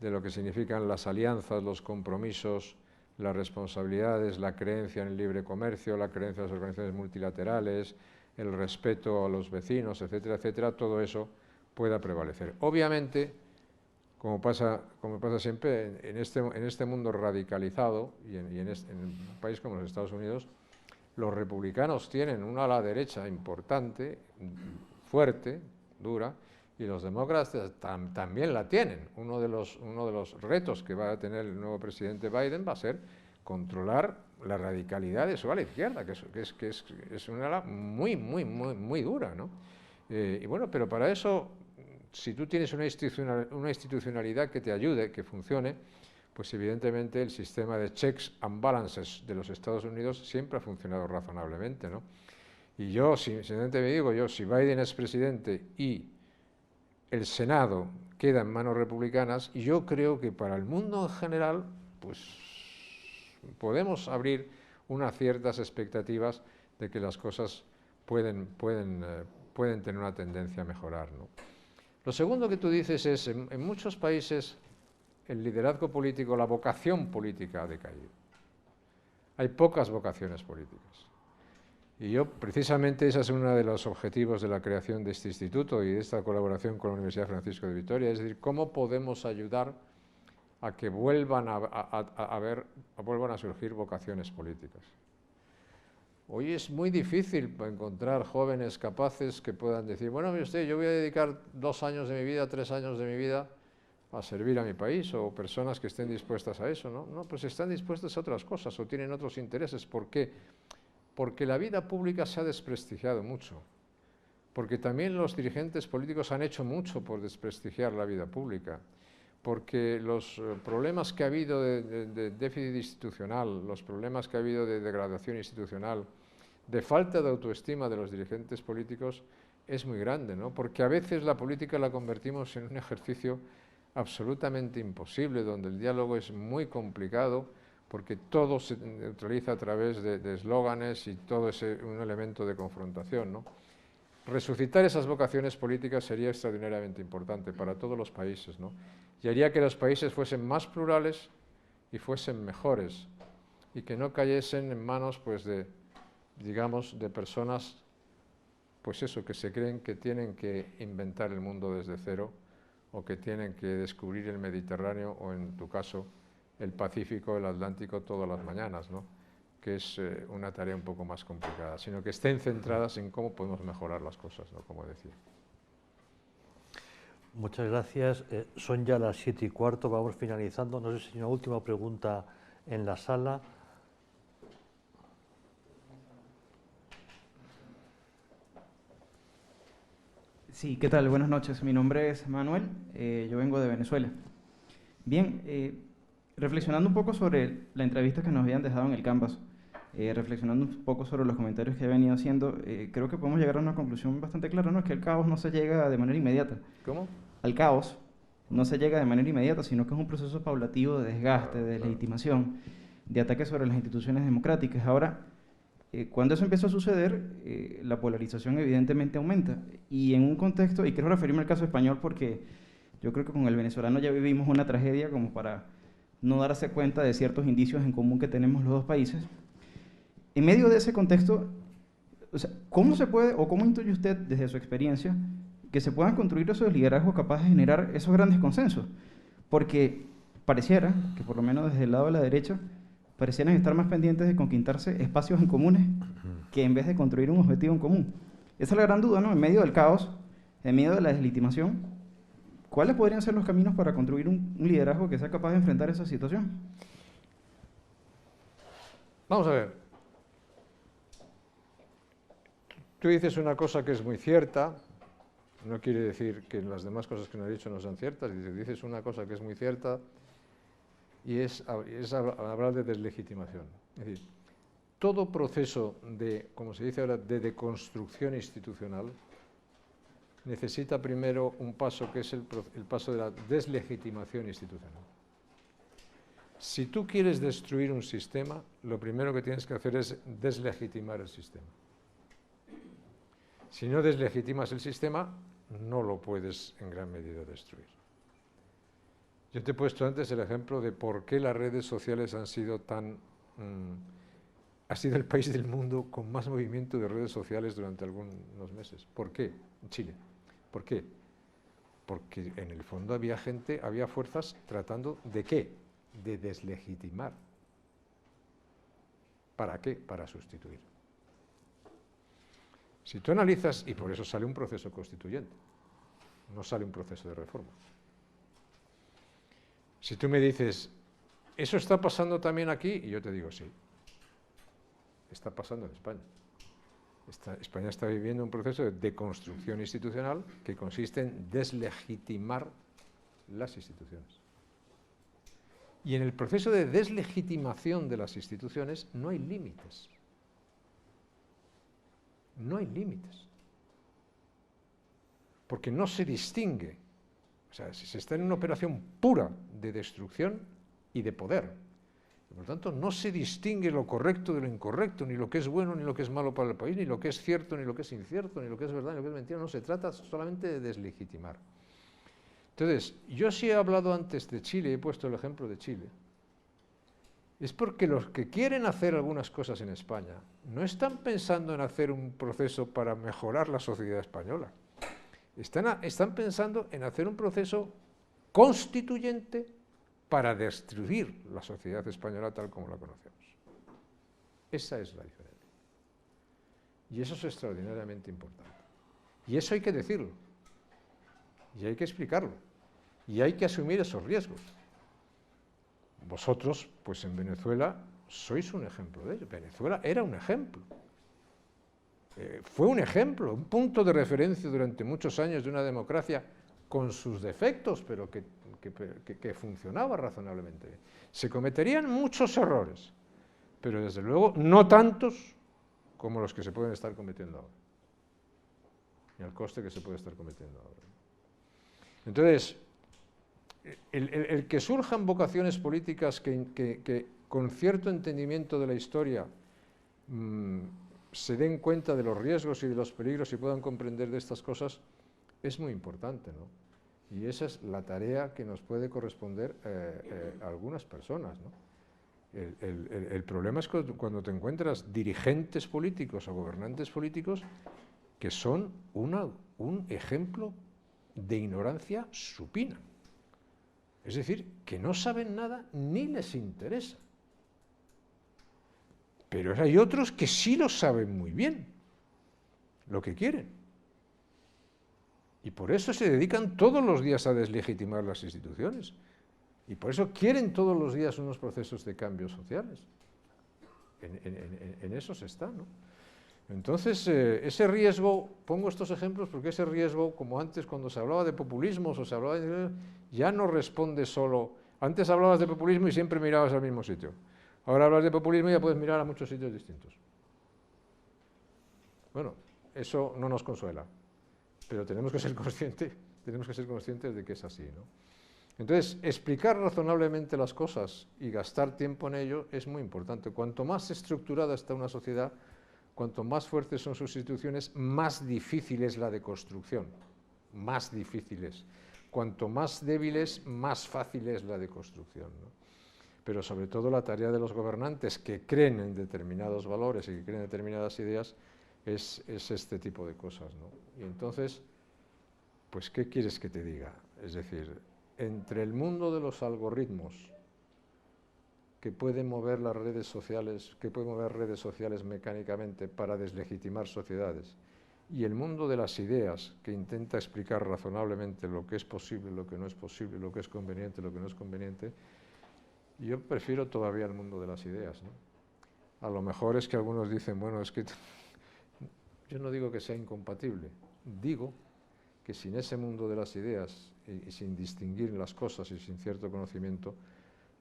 de lo que significan las alianzas, los compromisos, las responsabilidades, la creencia en el libre comercio, la creencia en las organizaciones multilaterales, el respeto a los vecinos, etcétera, etcétera, todo eso pueda prevalecer. Obviamente, como pasa siempre en este mundo radicalizado y en un país como los Estados Unidos, los republicanos tienen una ala derecha importante, fuerte, dura, y los demócratas también la tienen. Uno de los retos que va a tener el nuevo presidente Biden va a ser controlar la radicalidad de su ala izquierda, que es una ala muy dura, ¿no? Y bueno, pero para eso, si tú tienes una institucionalidad que te ayude, que funcione, pues evidentemente el sistema de checks and balances de los Estados Unidos siempre ha funcionado razonablemente, ¿no? Y yo, sinceramente me digo, si Biden es presidente y el Senado queda en manos republicanas, y yo creo que para el mundo en general, pues podemos abrir unas ciertas expectativas de que las cosas pueden tener una tendencia a mejorar, ¿no? Lo segundo que tú dices es, en muchos países el liderazgo político, la vocación política ha decaído. Hay pocas vocaciones políticas. Y yo, precisamente, ese es uno de los objetivos de la creación de este instituto y de esta colaboración con la Universidad Francisco de Vitoria, es decir, cómo podemos ayudar a que vuelvan a surgir vocaciones políticas. Hoy es muy difícil encontrar jóvenes capaces que puedan decir, bueno, mire usted, yo voy a dedicar 2 años de mi vida, 3 años de mi vida a servir a mi país, o personas que estén dispuestas a eso, ¿no? No, pues están dispuestas a otras cosas o tienen otros intereses. ¿Por qué? Porque la vida pública se ha desprestigiado mucho, porque también los dirigentes políticos han hecho mucho por desprestigiar la vida pública, porque los problemas que ha habido de déficit institucional, los problemas que ha habido de degradación institucional, de falta de autoestima de los dirigentes políticos es muy grande, ¿no? Porque a veces la política la convertimos en un ejercicio absolutamente imposible, donde el diálogo es muy complicado, porque todo se neutraliza a través de eslóganes y todo es un elemento de confrontación, ¿no? Resucitar esas vocaciones políticas sería extraordinariamente importante para todos los países, ¿no? Y haría que los países fuesen más plurales y fuesen mejores, y que no cayesen en manos, pues, de personas, pues eso, que se creen que tienen que inventar el mundo desde cero, o que tienen que descubrir el Mediterráneo, o en tu caso, el Pacífico, el Atlántico todas las mañanas, ¿no? Que es una tarea un poco más complicada, sino que estén centradas en cómo podemos mejorar las cosas, ¿no? Como decía. Muchas gracias. Son ya las 7:15, vamos finalizando. No sé si hay una última pregunta en la sala. Sí, ¿qué tal? Buenas noches. Mi nombre es Manuel, yo vengo de Venezuela. Bien, reflexionando un poco sobre la entrevista que nos habían dejado en el Canvas, reflexionando un poco sobre los comentarios que he venido haciendo, creo que podemos llegar a una conclusión bastante clara, ¿no? Es que el caos no se llega de manera inmediata. ¿Cómo? Al caos no se llega de manera inmediata, sino que es un proceso paulatativo de desgaste, de legitimación, de ataque sobre las instituciones democráticas. Ahora, cuando eso empieza a suceder, la polarización evidentemente aumenta. Y en un contexto, y quiero referirme al caso español porque yo creo que con el venezolano ya vivimos una tragedia como para no darse cuenta de ciertos indicios en común que tenemos los dos países. En medio de ese contexto, o sea, ¿cómo se puede, o cómo intuye usted desde su experiencia, que se puedan construir esos liderazgos capaces de generar esos grandes consensos? Porque pareciera que, por lo menos desde el lado de la derecha, parecieran estar más pendientes de conquistarse espacios en comunes que en vez de construir un objetivo en común. Esa es la gran duda, ¿no? En medio del caos, en medio de la deslegitimación, ¿cuáles podrían ser los caminos para construir un liderazgo que sea capaz de enfrentar esa situación? Vamos a ver. Tú dices una cosa que es muy cierta, no quiere decir que las demás cosas que no he dicho no sean ciertas, dices una cosa que es muy cierta, y es hablar de deslegitimación. Es decir, todo proceso de, como se dice ahora, de deconstrucción institucional, necesita primero un paso que es el paso de la deslegitimación institucional. Si tú quieres destruir un sistema, lo primero que tienes que hacer es deslegitimar el sistema. Si no deslegitimas el sistema, no lo puedes en gran medida destruir. Yo te he puesto antes el ejemplo de por qué las redes sociales han sido tan ha sido el país del mundo con más movimiento de redes sociales durante algunos meses. ¿Por qué? En Chile. ¿Por qué? Porque en el fondo había gente, había fuerzas tratando de ¿qué? De deslegitimar. ¿Para qué? Para sustituir. Si tú analizas, y por eso sale un proceso constituyente, no sale un proceso de reforma. Si tú me dices, ¿eso está pasando también aquí? Y yo te digo, sí. Está pasando en España. España está viviendo un proceso de deconstrucción institucional que consiste en deslegitimar las instituciones. Y en el proceso de deslegitimación de las instituciones no hay límites. No hay límites. Porque no se distingue. O sea, si se está en una operación pura de destrucción y de poder. Por lo tanto, no se distingue lo correcto de lo incorrecto, ni lo que es bueno, ni lo que es malo para el país, ni lo que es cierto, ni lo que es incierto, ni lo que es verdad, ni lo que es mentira. No se trata solamente de deslegitimar. Entonces, yo sí he hablado antes de Chile, he puesto el ejemplo de Chile. Es porque los que quieren hacer algunas cosas en España no están pensando en hacer un proceso para mejorar la sociedad española. Están pensando en hacer un proceso constituyente para destruir la sociedad española tal como la conocemos. Esa es la diferencia. Y eso es extraordinariamente importante. Y eso hay que decirlo. Y hay que explicarlo. Y hay que asumir esos riesgos. Vosotros, pues en Venezuela, sois un ejemplo de ello. Venezuela era un ejemplo. Fue un ejemplo, un punto de referencia durante muchos años de una democracia con sus defectos, pero que funcionaba razonablemente bien. Se cometerían muchos errores, pero desde luego no tantos como los que se pueden estar cometiendo ahora, ni al coste que se puede estar cometiendo ahora. Entonces, el que surjan vocaciones políticas que con cierto entendimiento de la historia se den cuenta de los riesgos y de los peligros y puedan comprender de estas cosas, es muy importante, ¿no? Y esa es la tarea que nos puede corresponder a algunas personas, ¿no? El problema es cuando te encuentras dirigentes políticos o gobernantes políticos que son un ejemplo de ignorancia supina. Es decir, que no saben nada ni les interesa. Pero hay otros que sí lo saben muy bien, lo que quieren. Y por eso se dedican todos los días a deslegitimar las instituciones. Y por eso quieren todos los días unos procesos de cambios sociales. En eso se está, ¿no? Entonces, ese riesgo, pongo estos ejemplos porque ese riesgo, como antes cuando se hablaba de populismos o se hablaba de... ya no responde solo... Antes hablabas de populismo y siempre mirabas al mismo sitio. Ahora hablas de populismo y ya puedes mirar a muchos sitios distintos. Bueno, eso no nos consuela, pero tenemos que ser conscientes de que es así, ¿no? Entonces, explicar razonablemente las cosas y gastar tiempo en ello es muy importante. Cuanto más estructurada está una sociedad, cuanto más fuertes son sus instituciones, más difícil es la deconstrucción, más difíciles. Cuanto más débiles, más fácil es la deconstrucción, ¿no? Pero sobre todo la tarea de los gobernantes que creen en determinados valores y que creen en determinadas ideas es este tipo de cosas, ¿no? Y entonces, pues, ¿qué quieres que te diga? Es decir, entre el mundo de los algoritmos que pueden mover las redes sociales, mecánicamente para deslegitimar sociedades, y el mundo de las ideas que intenta explicar razonablemente lo que es posible, lo que no es posible, lo que es conveniente, lo que no es conveniente, yo prefiero todavía el mundo de las ideas, ¿no? A lo mejor es que algunos dicen, bueno, es que yo no digo que sea incompatible, digo que sin ese mundo de las ideas y sin distinguir las cosas y sin cierto conocimiento,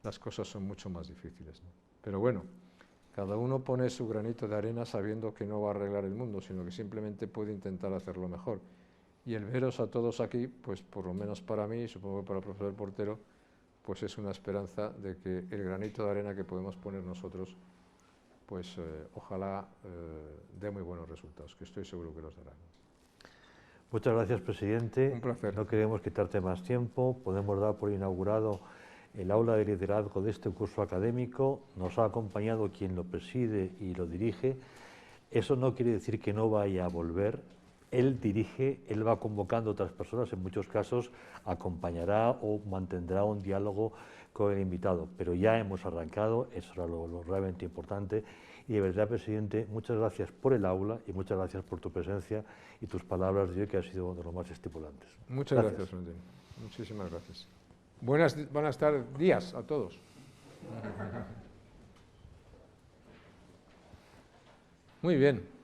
las cosas son mucho más difíciles, ¿no? Pero bueno, cada uno pone su granito de arena sabiendo que no va a arreglar el mundo, sino que simplemente puede intentar hacerlo mejor. Y el veros a todos aquí, pues por lo menos para mí, y supongo que para el profesor Portero, pues es una esperanza de que el granito de arena que podemos poner nosotros, pues ojalá dé muy buenos resultados, que estoy seguro que los dará. Muchas gracias, presidente. Un placer. No queremos quitarte más tiempo, podemos dar por inaugurado el aula de liderazgo de este curso académico, nos ha acompañado quien lo preside y lo dirige. Eso no quiere decir que no vaya a volver. Él dirige, él va convocando a otras personas, en muchos casos acompañará o mantendrá un diálogo con el invitado, pero ya hemos arrancado, eso era lo realmente importante. Y de verdad, presidente, muchas gracias por el aula y muchas gracias por tu presencia y tus palabras de hoy, que ha sido de lo más estimulantes. Muchas gracias, Florentino. Muchísimas gracias. Buenas días a todos. Muy bien.